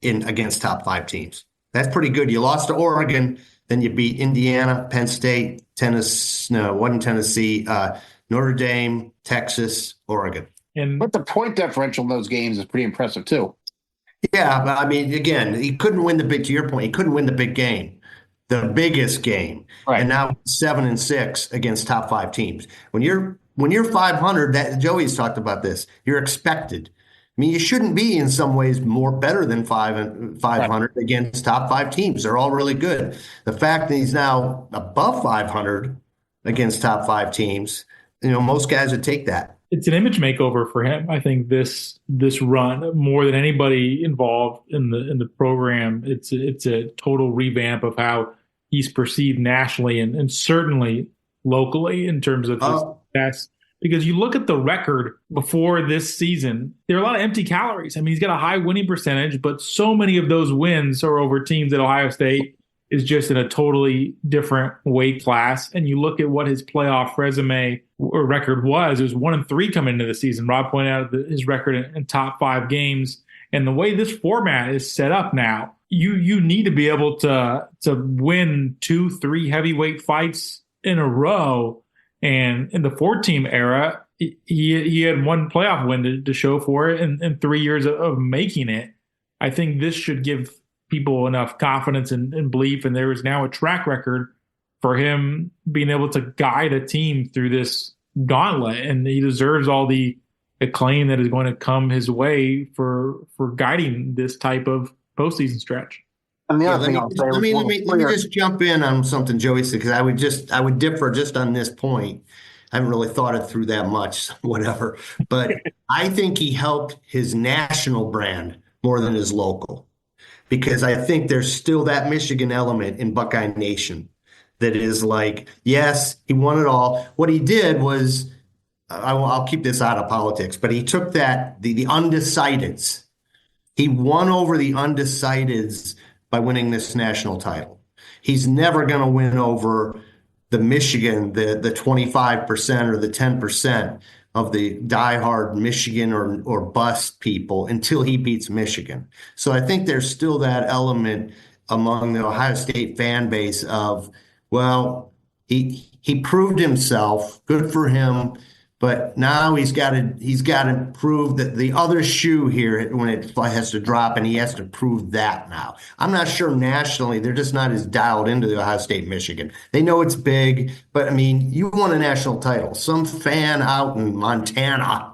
in against top 5 teams. That's pretty good. You lost to Oregon, then you beat Indiana, Penn State, Tennessee. No, it wasn't Tennessee. Notre Dame, Texas, Oregon. But the point differential in those games is pretty impressive too. Yeah, but I mean, again, he couldn't win the big. To your point, he couldn't win the big game, the biggest game, Right. and now 7-6 against top 5 teams. When you're 500, that Joey's talked about this. You're expected. I mean, you shouldn't be in some ways better than 500 against top 5 teams. They're all really good. The fact that he's now above 500 against top 5 teams, most guys would take that. It's an image makeover for him. I think this run, more than anybody involved in the program, it's a total revamp of how he's perceived nationally and certainly locally in terms of his success. Because you look at the record before this season, there are a lot of empty calories. I mean, he's got a high winning percentage, but so many of those wins are over teams at Ohio State is just in a totally different weight class. And you look at what his playoff resume or record was, it was 1-3 coming into the season. Rob pointed out his record in top 5 games. And the way this format is set up now, you need to be able to win 2-3 heavyweight fights in a row. And in the 4-team era, he had one playoff win to show for it in 3 years of making it. I think this should give people enough confidence and belief. And there is now a track record for him being able to guide a team through this gauntlet. And he deserves all the acclaim that is going to come his way for guiding this type of postseason stretch. And the other thing I'll say, let me just jump in on something Joey said, because I would differ just on this point. I haven't really thought it through that much, whatever. But I think he helped his national brand more than his local, because I think there's still that Michigan element in Buckeye Nation that is like, yes, he won it all. What he did was, I'll keep this out of politics, but he took that the undecideds. He won over the undecideds by winning this national title. He's never going to win over the Michigan, the 25% or the 10% of the diehard Michigan or bust people until he beats Michigan. So I think there's still that element among the Ohio State fan base of, well, he proved himself, good for him, but now he's got to prove that the other shoe here when it has to drop, and he has to prove that now. I'm not sure nationally they're just not as dialed into the Ohio State Michigan. They know it's big, but I mean, you won a national title. Some fan out in Montana,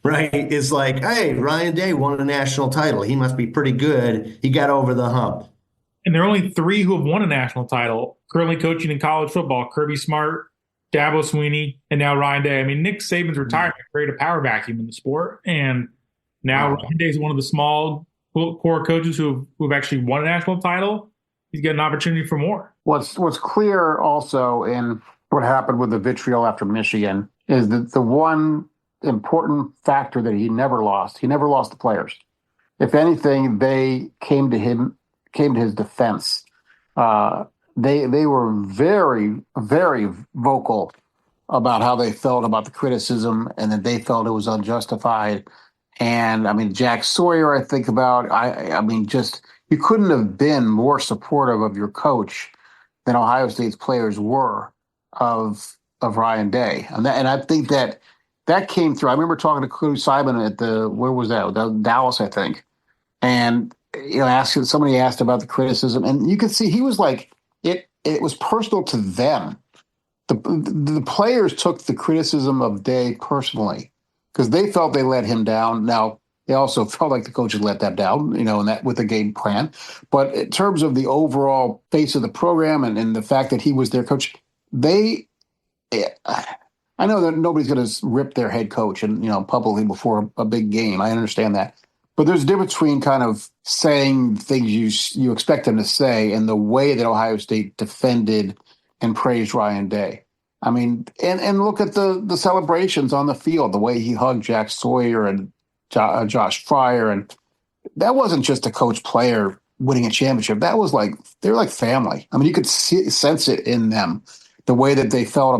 right, is like, hey, Ryan Day won a national title. He must be pretty good. He got over the hump. And there are only 3 who have won a national title currently coaching in college football: Kirby Smart, Dabo Swinney, and now Ryan Day. I mean, Nick Saban's retirement created a power vacuum in the sport, and now Ryan Day is one of the small core coaches who've actually won a national title. He's got an opportunity for more. What's clear also in what happened with the vitriol after Michigan is that the one important factor that he never lost the players. If anything, they came to his defense. They were very, very vocal about how they felt about the criticism and that they felt it was unjustified. And I mean, Jack Sawyer, I think about, I mean, just, you couldn't have been more supportive of your coach than Ohio State's players were of Ryan Day. And I think that came through. I remember talking to Clue Simon at where was that? Dallas, I think. And, somebody asked about the criticism, and you could see he was like, it was personal to them. The players took the criticism of Day personally because they felt they let him down. Now, they also felt like the coach had let them down, and that with the game plan. But in terms of the overall face of the program and the fact that he was their coach, I know that nobody's going to rip their head coach and publicly before a big game. I understand that. But there's a difference between kind of saying things you expect them to say and the way that Ohio State defended and praised Ryan Day. I mean, and look at the celebrations on the field, the way he hugged Jack Sawyer and Josh Fryer. And that wasn't just a coach-player winning a championship. That was like, they were like family. I mean, you could sense it in them, the way that they felt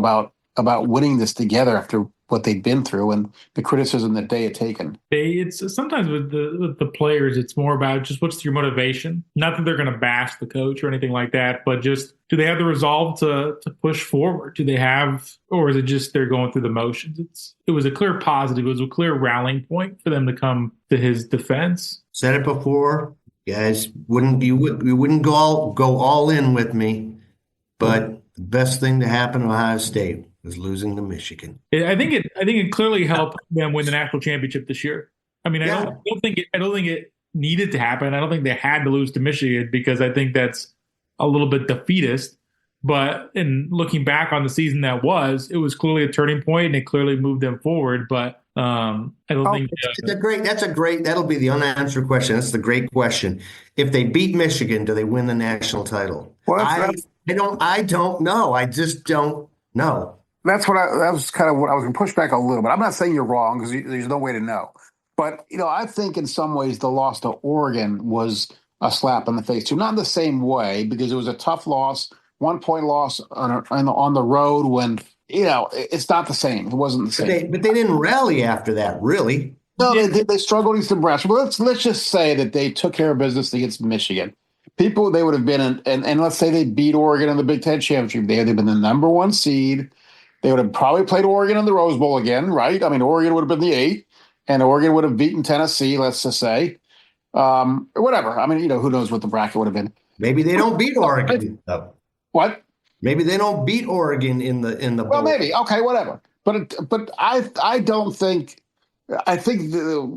about winning this together after what they'd been through and the criticism that they had taken. It's sometimes with the players, it's more about just what's your motivation. Not that they're going to bash the coach or anything like that, but just do they have the resolve to push forward? Do they have, or is it just they're going through the motions? It was a clear positive. It was a clear rallying point for them to come to his defense. Said it before, guys. You wouldn't go all in with me, but the best thing to happen to Ohio State was losing to Michigan. I think it clearly helped them win the national championship this year. I mean, I don't think it needed to happen. I don't think they had to lose to Michigan because I think that's a little bit defeatist. But in looking back on the season it was clearly a turning point and it clearly moved them forward. But I don't think that'll be the unanswered question. That's the great question. If they beat Michigan, do they win the national title? Well, I don't know. I just don't know. That was kind of what I was going to push back a little bit. I'm not saying you're wrong because there's no way to know. But, I think in some ways the loss to Oregon was a slap in the face too. Not in the same way because it was a tough loss, 1-point loss on the road when, it's not the same. It wasn't the same. But they didn't rally after that, really. No, they struggled against Nebraska. But let's just say that they took care of business against Michigan. They would have been and let's say they beat Oregon in the Big Ten championship. They'd been the number 1 seed. They would have probably played Oregon in the Rose Bowl again, right? I mean, Oregon would have been the 8, and Oregon would have beaten Tennessee, let's just say. Or whatever. I mean, who knows what the bracket would have been. Maybe they don't beat Oregon. What? Maybe they don't beat Oregon in the bowl. Well, maybe. Okay, whatever. But I don't think – I think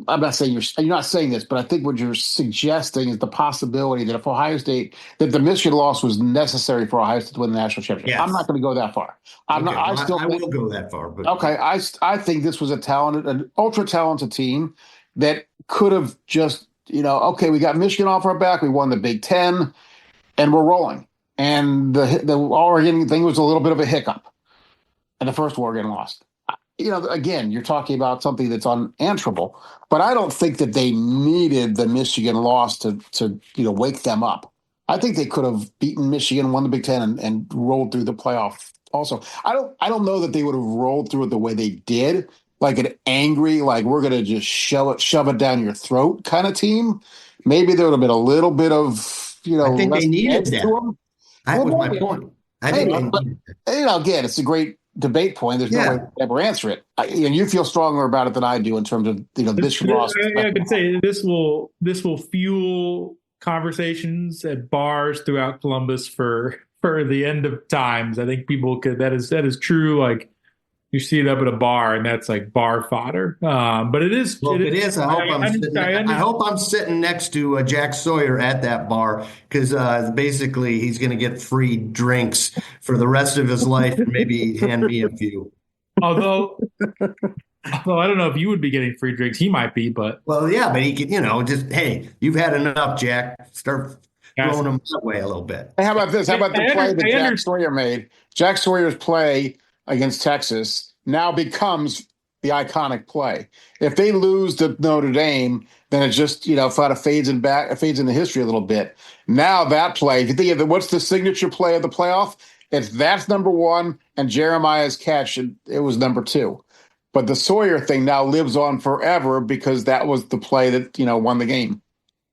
I'm not saying you're not saying this, but I think what you're suggesting is the possibility that if Ohio State, that the Michigan loss was necessary for Ohio State to win the national championship. Yes. I'm not going to go that far. I will go that far. But okay, I think this was an ultra talented team that could have just okay, we got Michigan off our back, we won the Big Ten, and we're rolling. And the Oregon thing was a little bit of a hiccup, and the first Oregon lost. Again, you're talking about something that's unanswerable, but I don't think that they needed the Michigan loss to wake them up. I think they could have beaten Michigan, won the Big Ten, and rolled through the playoff. Also, I don't know that they would have rolled through it the way they did, like an angry, like we're going to just shove it down your throat kind of team. Maybe there would have been a little bit of I think they needed that. That was my point. I think they needed that. Again, it's a great debate point. There's no way to ever answer it. And you feel stronger about it than I do in terms of this loss. I can say this will fuel conversations at bars throughout Columbus for the end of times. I think people could that is true. Like you see it up at a bar, and that's like bar fodder. But it is. Well, it is. I hope I'm sitting next to Jack Sawyer at that bar because basically he's going to get free drinks for the rest of his life and maybe hand me a few. Although I don't know if you would be getting free drinks. He might be, but yeah, but he could. Just hey, you've had enough, Jack. Start throwing him that way a little bit. Hey, how about this? How about the play that Jack Sawyer made? Jack Sawyer's play against Texas now becomes the iconic play. If they lose to Notre Dame, then it just kind of fades into history a little bit. Now that play, if you think of what's the signature play of the playoff? That's number 1, and Jeremiah's catch, it was number 2. But the Sawyer thing now lives on forever because that was the play that won the game,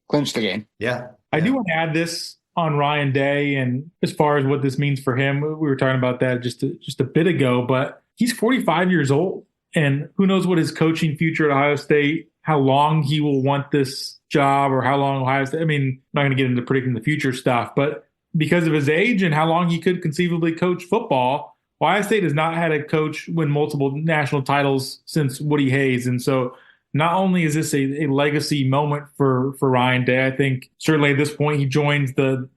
clinched the game. Yeah, I do want to add this on Ryan Day, and as far as what this means for him, we were talking about that just a bit ago, but he's 45 years old, and who knows what his coaching future at Ohio State, how long he will want this job or how long Ohio State, I'm not going to get into predicting the future stuff, but because of his age and how long he could conceivably coach football, Ohio State has not had a coach win multiple national titles since Woody Hayes. And so not only is this a legacy moment for Ryan Day, I think certainly at this point he joins the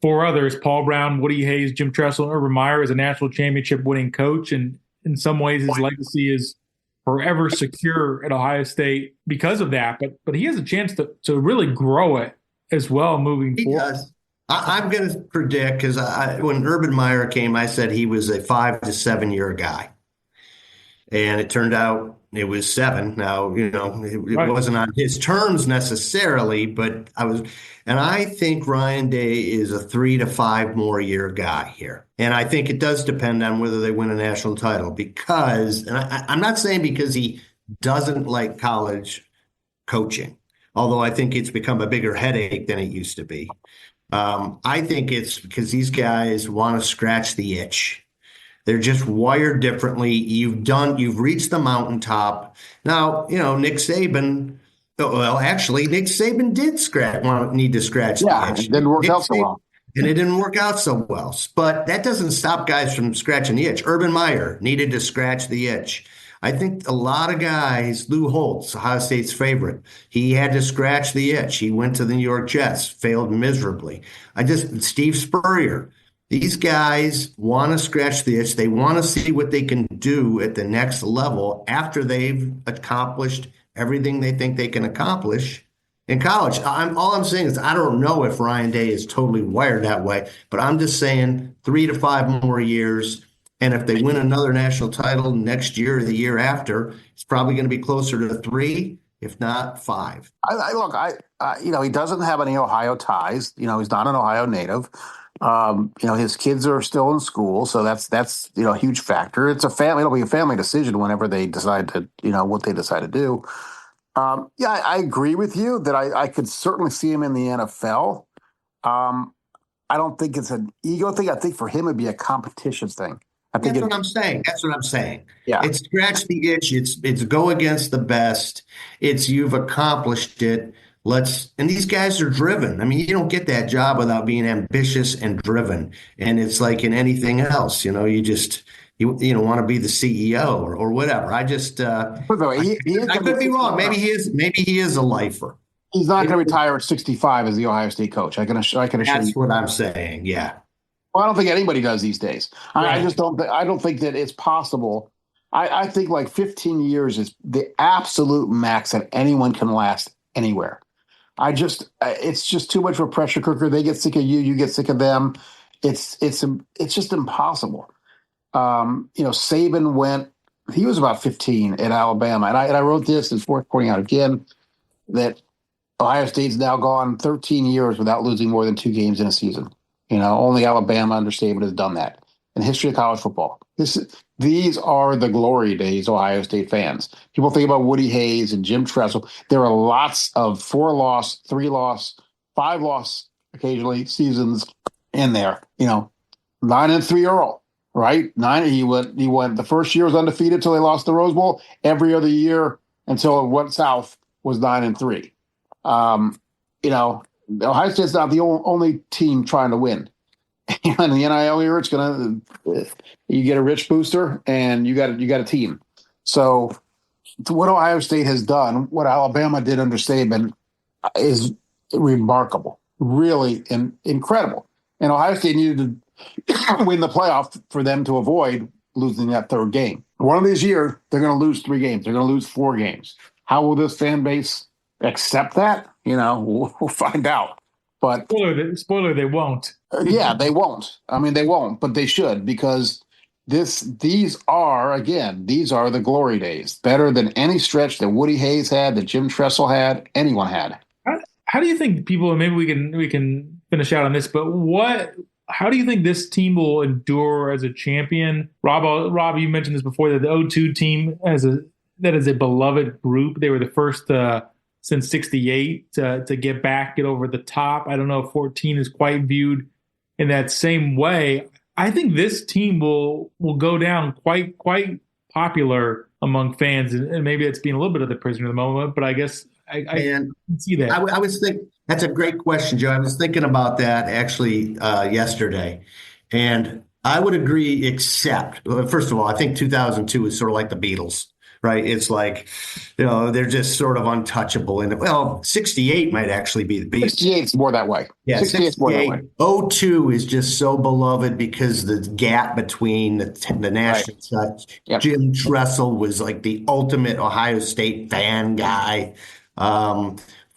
4 others, Paul Brown, Woody Hayes, Jim Tressel, and Urban Meyer, as a national championship winning coach. And in some ways his legacy is forever secure at Ohio State because of that. But he has a chance to really grow it as well moving forward. He does. I'm going to predict, because when Urban Meyer came, I said he was a 5 to 7 year guy. and it turned out it was 7. Now, it Right. wasn't on his terms necessarily, but I think Ryan Day is a 3 to 5 more year guy here. And I think it does depend on whether they win a national title because, and I'm not saying because he doesn't like college coaching, although I think it's become a bigger headache than it used to be. I think it's because these guys want to scratch the itch. They're just wired differently. You've reached the mountaintop. Now, Nick Saban, well, actually, Nick Saban did need to scratch the itch. It didn't work out so well. And it didn't work out so well. But that doesn't stop guys from scratching the itch. Urban Meyer needed to scratch the itch. I think a lot of guys, Lou Holtz, Ohio State's favorite, he had to scratch the itch. He went to the New York Jets, failed miserably. Steve Spurrier. These guys want to scratch the itch. They want to see what they can do at the next level after they've accomplished everything they think they can accomplish in college. All I'm saying is I don't know if Ryan Day is totally wired that way, but I'm just saying 3 to 5 more years. And if they win another national title next year or the year after, it's probably going to be closer to 3, if not 5. He doesn't have any Ohio ties. He's not an Ohio native. His kids are still in school, so that's a huge factor. It'll be a family decision whenever they decide to, what they decide to do. I agree with you that I could certainly see him in the NFL. I don't think it's an ego thing. I think for him it'd be a competition thing. That's what I'm saying. That's what I'm saying. Yeah. It's scratch the itch. It's go against the best. It's you've accomplished it. And these guys are driven. I mean, you don't get that job without being ambitious and driven. And it's like in anything else, you want to be the CEO or whatever. I could be wrong. Maybe he is a lifer. He's not going to retire at 65 as the Ohio State coach. I can assure you. That's what I'm saying. Yeah. Well, I don't think anybody does these days. Right. I just don't. I don't think that it's possible. I think like 15 years is the absolute max that anyone can last anywhere. It's just too much of a pressure cooker. They get sick of you, you get sick of them. It's just impossible. Saban went. He was about 15 at Alabama, and I wrote this. It's worth pointing out again that Ohio State's now gone 13 years without losing more than 2 games in a season. Only Alabama under Saban has done that in the history of college football. These are the glory days, Ohio State fans. People think about Woody Hayes and Jim Tressel. There are lots of 4-loss, 3-loss, 5-loss occasionally seasons in there. 9-3 Earl, right? 9. He went. The first year was undefeated until they lost the Rose Bowl. Every other year until it went south was 9-3. Ohio State's not the only team trying to win. In the NIL era, it's you get a rich booster and you got a team. So what Ohio State has done, what Alabama did under Saban, is remarkable, really incredible. And Ohio State needed to win the playoff for them to avoid losing that 3rd game. One of these years, they're going to lose 3 games. They're going to lose 4 games. How will this fan base accept that? We'll find out. But spoiler, they won't. Yeah, they won't. I mean, they won't, but they should, because these are the glory days. Better than any stretch that Woody Hayes had, that Jim Tressel had, anyone had. How do you think people, and maybe we can finish out on this, but how do you think this team will endure as a champion? Rob, you mentioned this before, that the 0-2 team that is a beloved group. They were the first since 68 to get over the top. I don't know if 14 is quite viewed in that same way. I think this team will go down quite popular among fans, and maybe it's being a little bit of the prisoner of the moment, but I guess I can see that. I was thinking, that's a great question, Joe. I was thinking about that actually yesterday, and I would agree, except, first of all, I think 2002 is sort of like the Beatles. Right. It's like, they're just sort of untouchable. And 68 might actually be the beat. 68 is more that way. Yeah, 68 more that way. 02 is just so beloved because the gap between the national touch. Yep. Jim Tressel was like the ultimate Ohio State fan guy.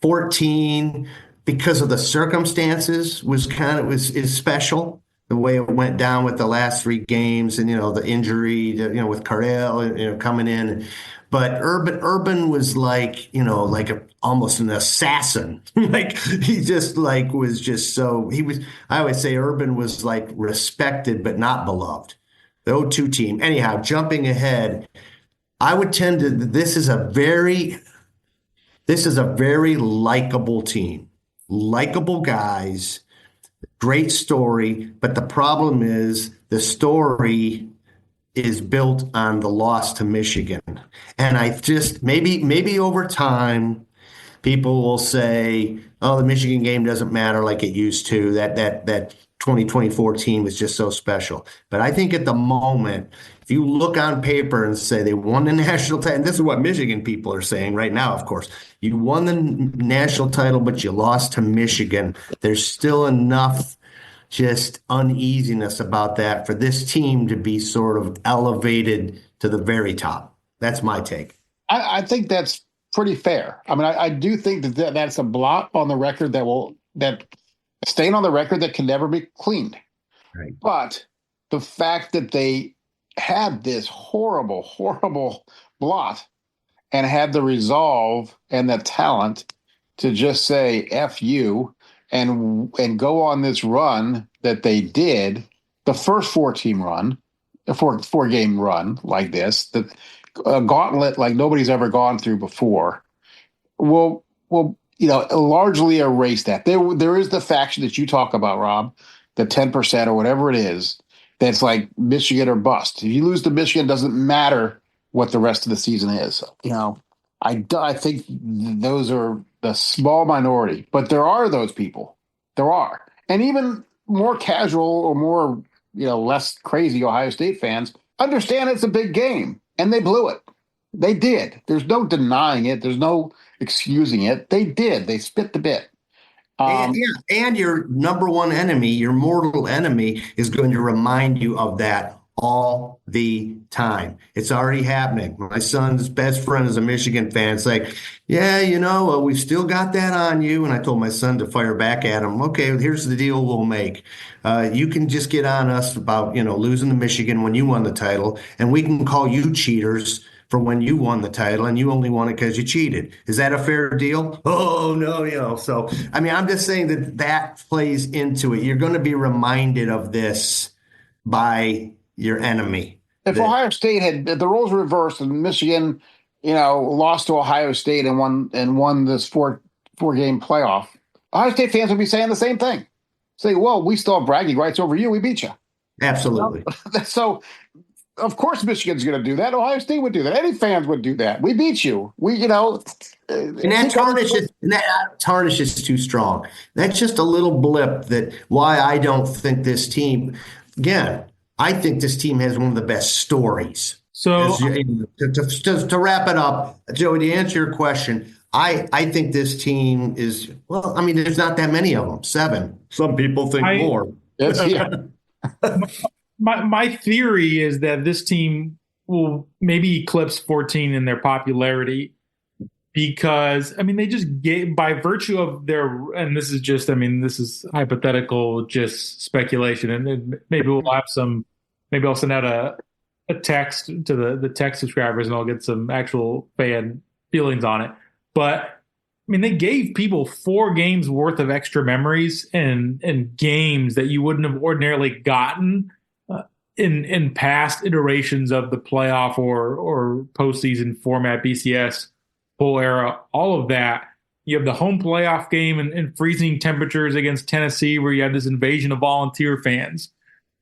14, because of the circumstances, is special. the way it went down with the last 3 games, and the injury, with Cardell, coming in. But Urban was like, almost an assassin. Like he just was just so I would say Urban was like respected but not beloved. The 0-2 team. Anyhow, jumping ahead, I would tend to this is a very likable team. Likable guys, great story, but the problem is the story is built on the loss to Michigan. And I just maybe over time people will say, oh, the Michigan game doesn't matter like it used to. That 2024 team was just so special. But I think at the moment, if you look on paper and say they won the national title, and this is what Michigan people are saying right now, of course, you won the national title, but you lost to Michigan. There's still enough just uneasiness about that for this team to be sort of elevated to the very top. That's my take. I think that's pretty fair. I mean, I do think that's a blot on the record that stain on the record that can never be cleaned. Right. But the fact that they had this horrible, horrible blot and had the resolve and the talent to just say F you and go on this run that they did, the first 4-team run, a four-game run like this, the gauntlet like nobody's ever gone through before, will largely erase that. There is the faction that you talk about, Rob, the 10% or whatever it is, that's like Michigan or bust. If you lose to Michigan, it doesn't matter what the rest of the season is. I think those are the small minority, but there are those people. There are. And even more casual or more, less crazy Ohio State fans understand it's a big game, and they blew it. They did. There's no denying it. There's no excusing it. They did. They spit the bit. And your number one enemy, your mortal enemy, is going to remind you of that all the time. It's already happening. My son's best friend is a Michigan fan. It's like, yeah, we've still got that on you. And I told my son to fire back at him. Okay, here's the deal we'll make. You can just get on us about, losing to Michigan when you won the title, and we can call you cheaters for when you won the title, and you only won it because you cheated. Is that a fair deal? Oh, no, So, I mean, I'm just saying that plays into it. You're going to be reminded of this by your enemy. If Ohio State had the roles reversed and Michigan, lost to Ohio State and won this four-game playoff, Ohio State fans would be saying the same thing. Say, well, we still have bragging rights over you. We beat you. Absolutely. So, of course, Michigan's going to do that. Ohio State would do that. Any fans would do that. We beat you. And that tarnish is too strong. That's just a little blip why I don't think this team, again, I think this team has one of the best stories. So to wrap it up, Joey, to answer your question, I think this team is, well, I mean, there's not that many of them, 7. Some people think more. My theory is that this team will maybe eclipse 14 in their popularity because, I mean, they just gave, by virtue of their, and this is hypothetical, just speculation, and maybe I'll send out a text to the text subscribers and I'll get some actual fan feelings on it. But I mean, they gave people 4 games worth of extra memories and games that you wouldn't have ordinarily gotten in past iterations of the playoff or postseason format, BCS, full era, all of that. You have the home playoff game in freezing temperatures against Tennessee where you have this invasion of volunteer fans.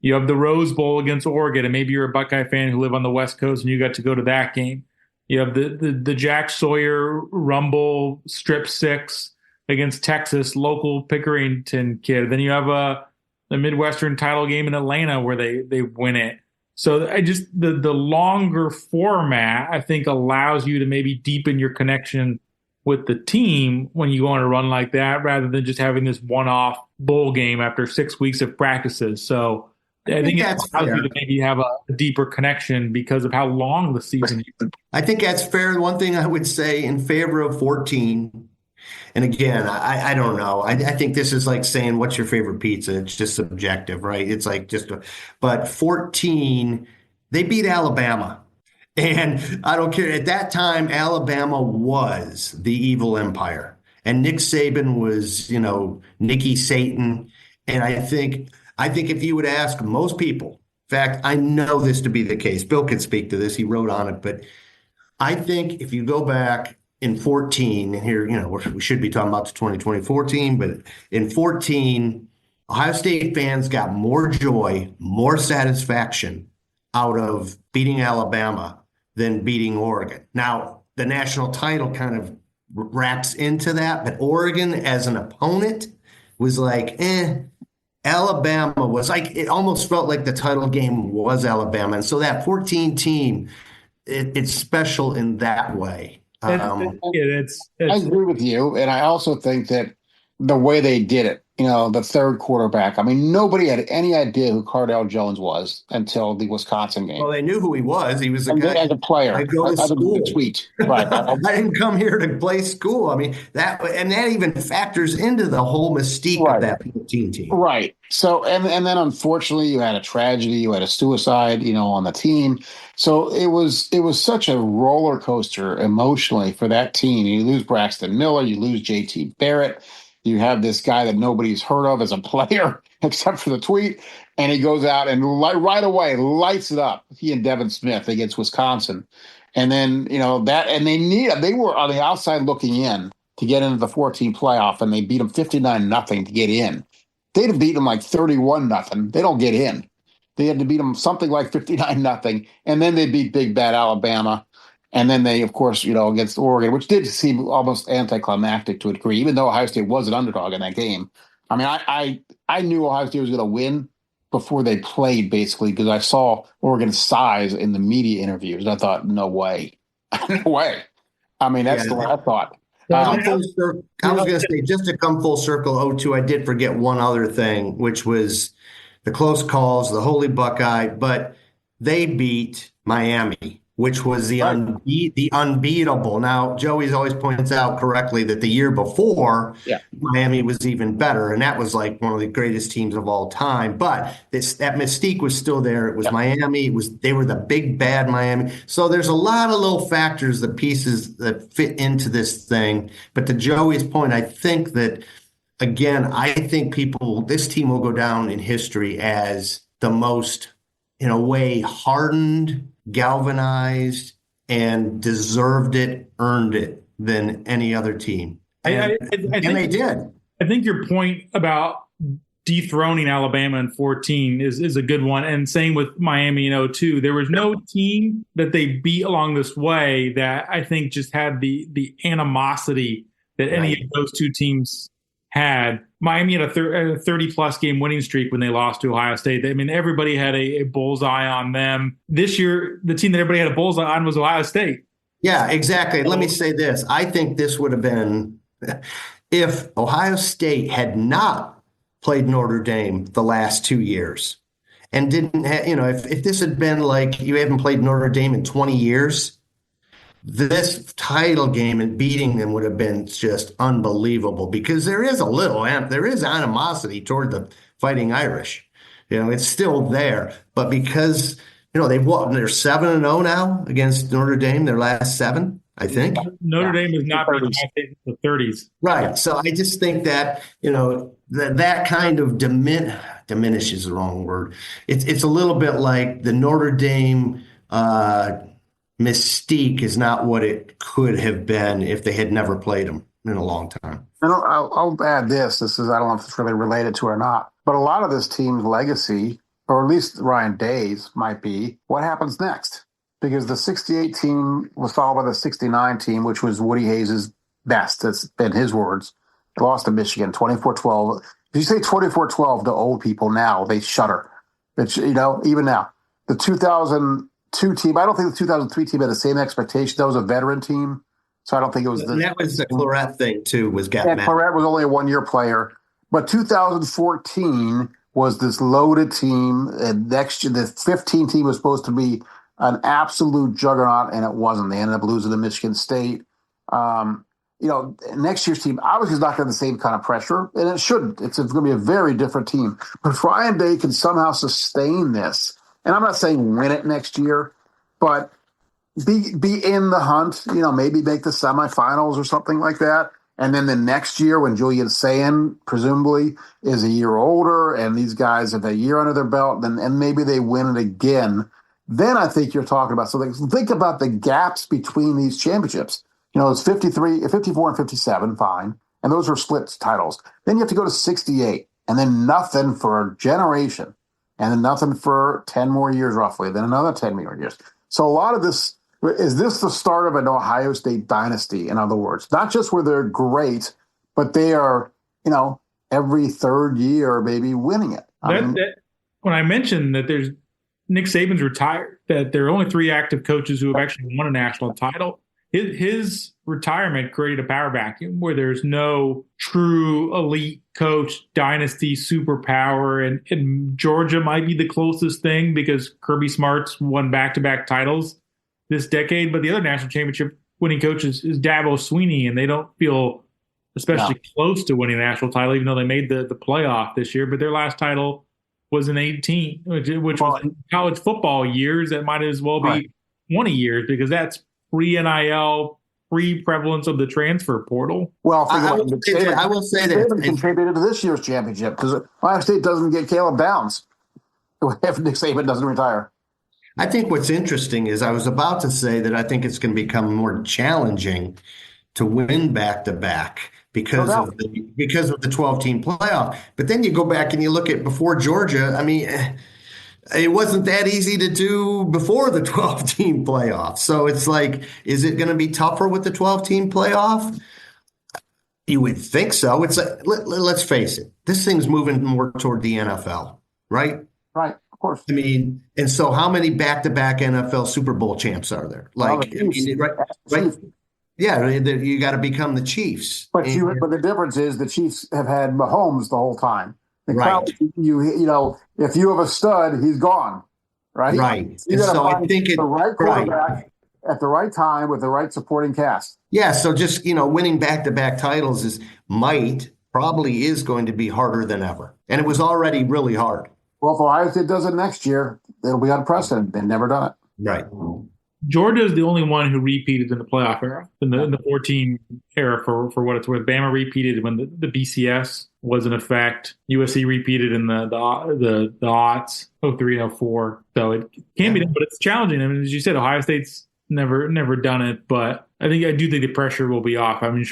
You have the Rose Bowl against Oregon, and maybe you're a Buckeye fan who live on the West Coast and you got to go to that game. You have the Jack Sawyer Rumble Strip 6 against Texas, local Pickerington kid. Then you have the Midwestern title game in Atlanta where they win it. So the longer format, I think, allows you to maybe deepen your connection with the team when you go on a run like that, rather than just having this one-off bowl game after 6 weeks of practices. So I think it allows you to maybe have a deeper connection because of how long the season is. I think that's fair. One thing I would say in favor of 14 And again, I don't know. I think this is like saying, what's your favorite pizza? It's just subjective, right? It's like but 14, they beat Alabama. And I don't care. At that time, Alabama was the evil empire. And Nick Saban was, Nicky Satan. And I think if you would ask most people, in fact, I know this to be the case. Bill can speak to this. He wrote on it, but I think if you go back in 14, and here, we should be talking about the 2024 team, but in 14, Ohio State fans got more joy, more satisfaction out of beating Alabama than beating Oregon. Now, the national title kind of wraps into that, but Oregon as an opponent was like, Alabama was like, it almost felt like the title game was Alabama. And so that 14 team, it's special in that way. I agree with you. And I also think that the way they did it, the third quarterback, I mean, nobody had any idea who Cardale Jones was until the Wisconsin game. Well, they knew who he was. He was a guy. As a player. I go to school. Tweet. Right. I didn't come here to play school. I mean, that even factors into the whole mystique of that 14 team. Right. So, and then unfortunately you had a tragedy, you had a suicide, on the team. So it was such a roller coaster emotionally for that team. You lose Braxton Miller, you lose JT Barrett. You have this guy that nobody's heard of as a player, except for the tweet, and he goes out and right away lights it up. He and Devin Smith against Wisconsin, and then they were on the outside looking in to get into the 14 playoff, and they beat them 59-0 to get in. They'd have beaten them like 31-0. They don't get in. They had to beat them something like 59-0, and then they beat big bad Alabama. And then they, of course, against Oregon, which did seem almost anticlimactic to a degree, even though Ohio State was an underdog in that game. I mean, I knew Ohio State was going to win before they played, basically, because I saw Oregon's size in the media interviews. And I thought, no way. No way. I mean, that's the way I thought. I was going to say, just to come full circle, 0-2, I did forget one other thing, which was the close calls, the Holy Buckeye, but they beat Miami, which was the unbeatable. Now, Joey's always points out correctly that the year before, Miami was even better, and that was like one of the greatest teams of all time. But that mystique was still there. It was Miami. They were the big bad Miami. So there's a lot of little factors, the pieces that fit into this thing. But to Joey's point, I think that, again, this team will go down in history as the most, in a way, hardened, galvanized, and deserved it, earned it than any other team. And they did. I think your point about dethroning Alabama in 14 is a good one. And same with Miami in 02. There was no team that they beat along this way that I think just had the animosity that any of those two teams had. Miami had a 30-plus game winning streak when they lost to Ohio State. I mean, everybody had a bullseye on them. This year, the team that everybody had a bullseye on was Ohio State. Yeah, exactly. Let me say this. I think this would have been, if Ohio State had not played Notre Dame the last 2 years and didn't have, if this had been like you haven't played Notre Dame in 20 years, this title game and beating them would have been just unbelievable, because there is animosity toward the Fighting Irish. It's still there, but because they're 7-0 now against Notre Dame, their last 7, I think. Notre Dame has not been in the 30s. Right. So I just think that, that kind of diminish is the wrong word. It's a little bit like the Notre Dame mystique is not what it could have been if they had never played them in a long time. I'll add this. I don't know if it's really related to it or not, but a lot of this team's legacy, or at least Ryan Day's, might be what happens next. Because the 68 team was followed by the 69 team, which was Woody Hayes' best. That's been his words. They lost to Michigan 24-12. If you say 24-12 to old people now, they shudder. It's, even now. The 2002 team, I don't think the 2003 team had the same expectation. That was a veteran team. So I don't think it was. That was the Claret thing, too, was Gatman. Yeah, Claret was only a one-year player. But 2014 was this loaded team. And next year, the 15 team was supposed to be an absolute juggernaut, and it wasn't. They ended up losing to Michigan State. next year's team obviously is not going to have the same kind of pressure, and it shouldn't. It's going to be a very different team. But if Ryan Day can somehow sustain this, and I'm not saying win it next year, but be in the hunt, maybe make the semifinals or something like that. And then the next year when Julian Sayin presumably is a year older and these guys have a year under their belt, and maybe they win it again, then I think you're talking about something. Think about the gaps between these championships. It's 54 and 57, fine. And those are split titles. Then you have to go to 68 and then nothing for a generation and then nothing for 10 more years roughly, then another 10 more years. So a lot of this, is this the start of an Ohio State dynasty, in other words? Not just where they're great, but they are, every third year maybe winning it. When I mentioned that there's Nick Saban's retired, that there are only 3 active coaches who have actually won a national title, his retirement created a power vacuum where there's no true elite coach, dynasty, superpower, and Georgia might be the closest thing because Kirby Smart's won back-to-back titles this decade, but the other national championship winning coach is Dabo Swinney, and they don't feel especially close to winning a national title, even though they made the playoff this year. But their last title was in 18, which was college football years. That might as well be 20 years because that's pre-NIL, pre-prevalence of the transfer portal. Well, I will say that Saban contributed to this year's championship because Ohio State doesn't get Caleb Downs if Nick Saban doesn't retire. I think what's interesting is I was about to say that I think it's going to become more challenging to win back-to-back because of the 12-team playoff. But then you go back and you look at before Georgia. I mean, it wasn't that easy to do before the 12-team playoff. So it's like, is it going to be tougher with the 12-team playoff? You would think so. It's like, let's face it. This thing's moving more toward the NFL, right? Right. Of course. I mean, and so how many back-to-back NFL Super Bowl champs are there? Like, right? Yeah, you got to become the Chiefs. But the difference is the Chiefs have had Mahomes the whole time. Right. If you have a stud, he's gone. Right. Right. You got to find I think the right quarterback at the right time with the right supporting cast. Yeah. So just winning back-to-back titles probably is going to be harder than ever, and it was already really hard. Well, if Ohio State does it next year, it'll be unprecedented. They've never done it. Right. Georgia is the only one who repeated in the playoff era, in the 4-team era for what it's worth. Bama repeated when the BCS was in effect. USC repeated in the aughts, 03 and 04. So it can be done, but it's challenging. I mean, as you said, Ohio State's never done it, but I do think the pressure will be off. I mean,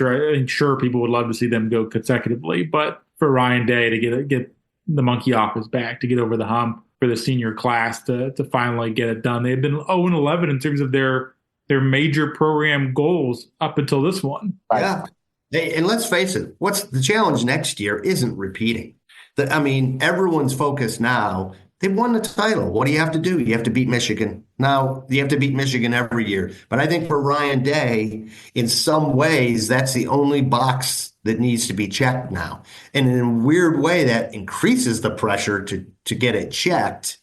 sure people would love to see them go consecutively, but for Ryan Day to get the monkey off his back, to get over the hump for the senior class to finally get it done. They've been 0-11 in terms of their major program goals up until this one. Yeah. And let's face it, what's the challenge next year isn't repeating. Everyone's focused now. They won the title. What do you have to do? You have to beat Michigan. Now, you have to beat Michigan every year. But I think for Ryan Day, in some ways, that's the only box that needs to be checked now. And in a weird way, that increases the pressure to get it checked.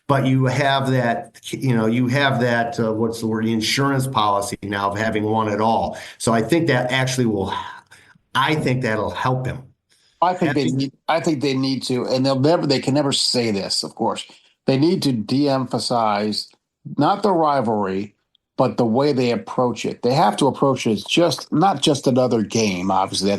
But you have that, what's the word, the insurance policy now of having won it all. So I think that actually that'll help him. I think they need to, and they can never say this, of course. They need to de-emphasize not the rivalry, but the way they approach it. They have to approach it as not just another game. Obviously,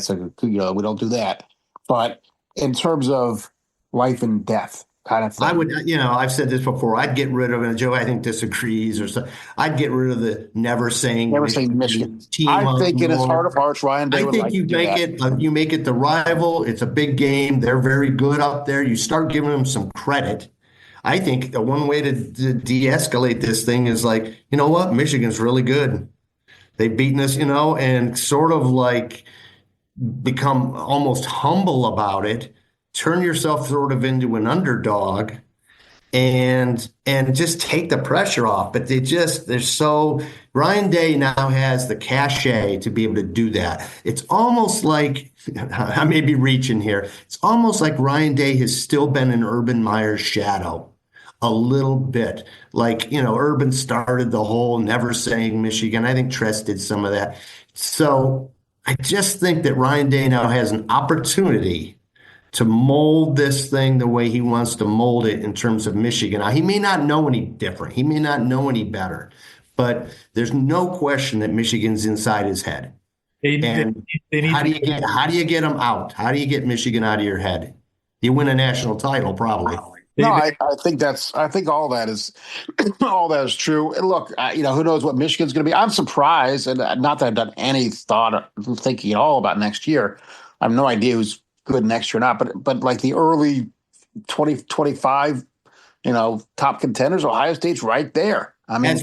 we don't do that. But in terms of life and death kind of thing. I would, I've said this before. I'd get rid of, and Joe, I think disagrees or so. I'd get rid of the never saying Michigan. Team I think in his heart of hearts, Ryan Day would like to do that. You make it the rival. It's a big game. They're very good up there. You start giving them some credit. I think the one way to de-escalate this thing is like, you know what? Michigan's really good. They've beaten us, and sort of like become almost humble about it. Turn yourself sort of into an underdog and just take the pressure off. But Ryan Day now has the cachet to be able to do that. It's almost like, I may be reaching here, it's almost like Ryan Day has still been in Urban Meyer's shadow a little bit. Like, Urban started the whole never saying Michigan. I think Tress did some of that. So I just think that Ryan Day now has an opportunity to mold this thing the way he wants to mold it in terms of Michigan. Now, he may not know any different. He may not know any better, but there's no question that Michigan's inside his head. And They need how do you get them out? How do you get Michigan out of your head? You win a national title, probably. No, I think all that is all that is true. And look, who knows what Michigan's going to be? I'm surprised, and not that I've done any thought or thinking at all about next year. I have no idea who's good next year or not. But like the early 2025, top contenders, Ohio State's right there. I mean, That's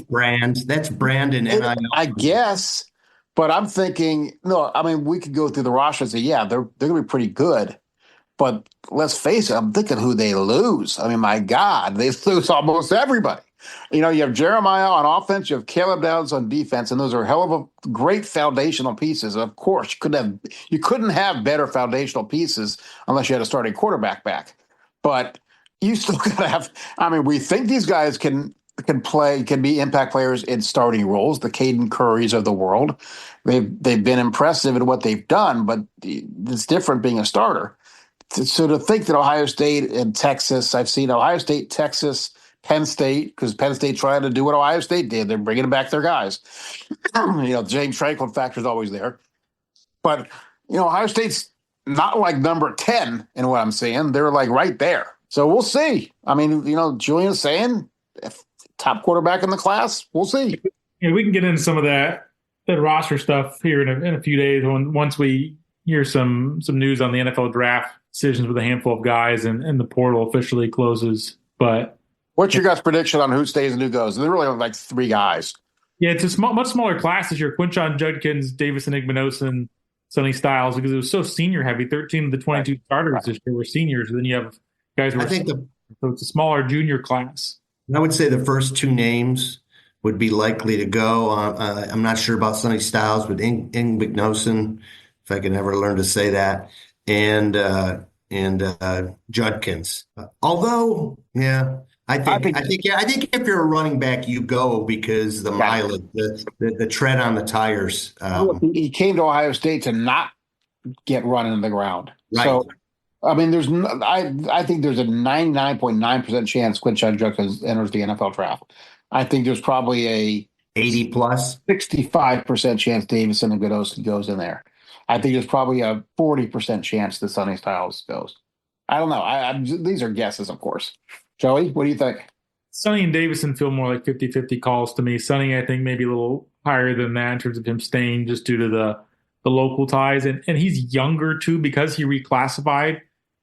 brand and NIL. I guess, but I'm thinking, no. I mean, we could go through the roster and say, yeah, they're going to be pretty good. But let's face it, I'm thinking who they lose. I mean, my God, they lose almost everybody. You have Jeremiah on offense, you have Caleb Downs on defense, and those are hell of a great foundational pieces. Of course, you couldn't have better foundational pieces unless you had a starting quarterback back. But you still got to have. I mean, we think these guys can be impact players in starting roles. The Caden Currys of the world, they've been impressive in what they've done, but it's different being a starter. So to think that Ohio State and Texas, I've seen Ohio State, Texas, Penn State, because Penn State trying to do what Ohio State did. They're bringing back their guys. James Franklin factor is always there. But, Ohio State's not like number 10 in what I'm seeing. They're like right there. So we'll see. I mean, Julian's saying top quarterback in the class. We'll see. Yeah, we can get into some of that roster stuff here in a few days once we hear some news on the NFL draft decisions with a handful of guys and the portal officially closes. But what's your guys' prediction on who stays and who goes? They're really like three guys. Yeah, it's a much smaller class this year. Quinshon Judkins, Davison Igbinosun, Sonny Styles, because it was so senior heavy. 13 of the 22 starters this year were seniors. And then you have guys who so it's a smaller junior class. I would say the first two names would be likely to go. I'm not sure about Sonny Styles, but Igbinosun, if I can ever learn to say that, and Judkins. Although, yeah, I think if you're a running back, you go because the mileage, the tread on the tires. He came to Ohio State to not get run into the ground. Right. So, I mean, I think there's a 99.9% chance Quinshon Judkins enters the NFL draft. I think there's probably a 80 plus 65% chance Davison and Igbinosun goes in there. I think there's probably a 40% chance that Sonny Styles goes. I don't know. These are guesses, of course. Joey, what do you think? Sonny and Davison feel more like 50-50 calls to me. Sonny, I think, maybe a little higher than that in terms of him staying just due to the local ties. And he's younger, too, because he reclassified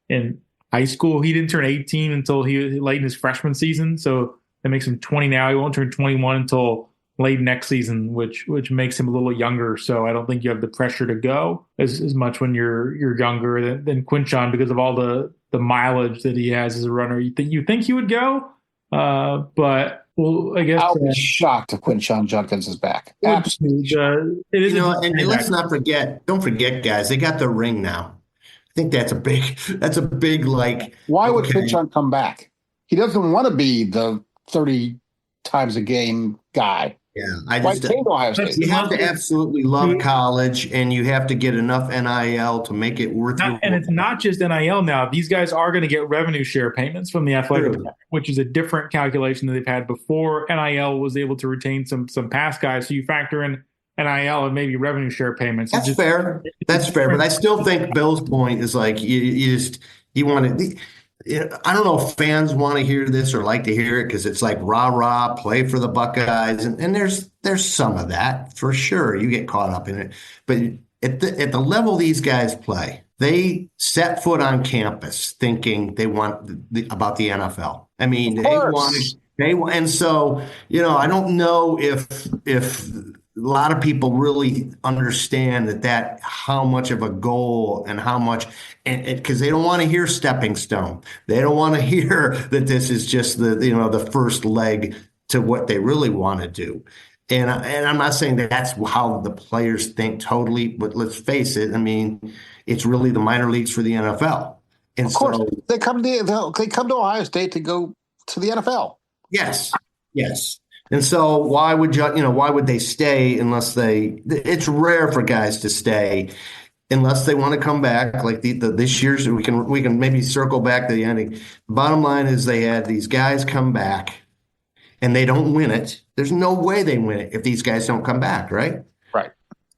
in high school. He didn't turn 18 until late in his freshman season. So that makes him 20 now. He won't turn 21 until late next season, which makes him a little younger. So I don't think you have the pressure to go as much when you're younger than Quinshon because of all the mileage that he has as a runner. You think he would go, but well, I guess I'll be shocked if Quinshon Judkins is back. Absolutely, it is. And let's not forget. Don't forget, guys. They got the ring now. I think that's a big like. Why would Quinshon come back? He doesn't want to be the 30 times a game guy. Yeah, you have to absolutely love college, and you have to get enough NIL to make it worth it. And it's not just NIL now. These guys are going to get revenue share payments from the athletic, which is a different calculation than they've had before. NIL was able to retain some past guys, so you factor in NIL and maybe revenue share payments. That's fair. That's fair, but I still think Bill's point is like you want to. I don't know if fans want to hear this or like to hear it because it's like rah play for the Buckeyes, and there's some of that for sure. You get caught up in it, but at the level these guys play, they set foot on campus thinking they want about the NFL. I mean, and so I don't know if a lot of people really understand that how much of a goal and how much, and because they don't want to hear stepping stone. They don't want to hear that this is just the first leg to what they really want to do. And I'm not saying that's how the players think totally, but let's face it. I mean, it's really the minor leagues for the NFL. And of course, they come to Ohio State to go to the NFL. Yes. And so why would they stay it's rare for guys to stay unless they want to come back like this year's. We can maybe circle back to the ending. The bottom line is they had these guys come back and they don't win it. There's no way they win it if these guys don't come back, right? Right.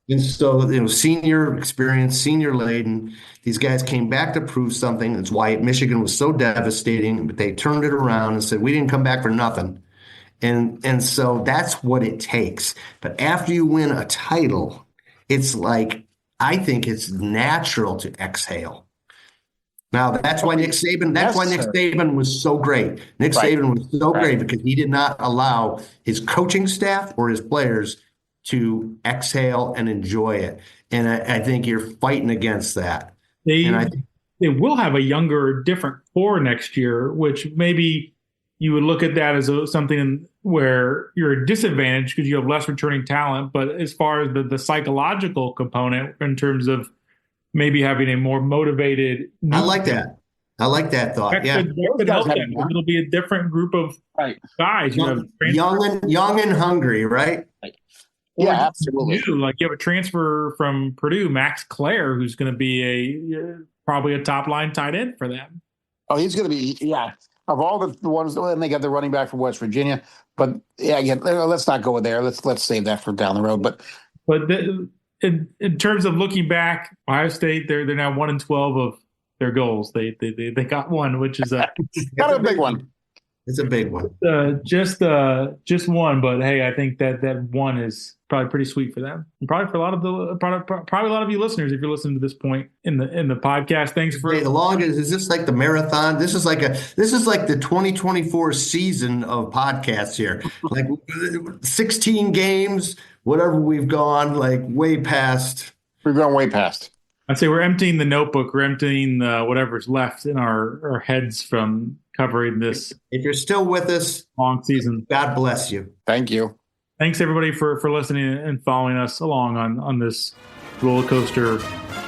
And so, senior experience, senior laden, these guys came back to prove something. That's why Michigan was so devastating, but they turned it around and said, we didn't come back for nothing. And so that's what it takes. But after you win a title, it's like, I think it's natural to exhale. Now that's why Nick Saban was so great. Nick Saban was so great because he did not allow his coaching staff or his players to exhale and enjoy it. And I think you're fighting against that. They will have a younger, different core next year, which maybe you would look at that as something where you're a disadvantage because you have less returning talent. But as far as the psychological component in terms of maybe having a more motivated. I like that. I like that thought. That could help them. It'll be a different group of guys. Young and hungry, right? Yeah, absolutely. Like you have a transfer from Purdue, Max Clare, who's going to be probably a top line tight end for them. Oh, he's going to be, of all the ones, and they got the running back from West Virginia. But again, let's not go there. Let's save that for down the road. But in terms of looking back, Ohio State, they're now 1-12 of their goals. They got one, which is kind of a big one. It's a big one. Just one, but hey, I think that one is probably pretty sweet for them, and probably for a lot of you listeners if you're listening to this point in the podcast. Thanks for the longest. Is this like the marathon? This is like the 2024 season of podcasts here. Like 16 games, whatever we've gone, like way past. We've gone way past. I'd say we're emptying the notebook. We're emptying whatever's left in our heads from covering this. If you're still with us, long season. God bless you. Thank you. Thanks everybody for listening and following us along on this roller coaster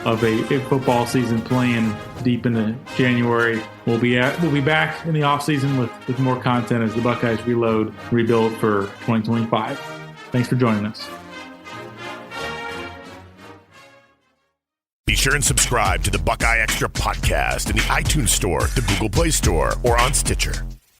of a football season playing deep into January. We'll be back in the off season with more content as the Buckeyes rebuild for 2025. Thanks for joining us. Be sure and subscribe to the BuckeyeXtra podcast in the iTunes Store, the Google Play Store, or on Stitcher.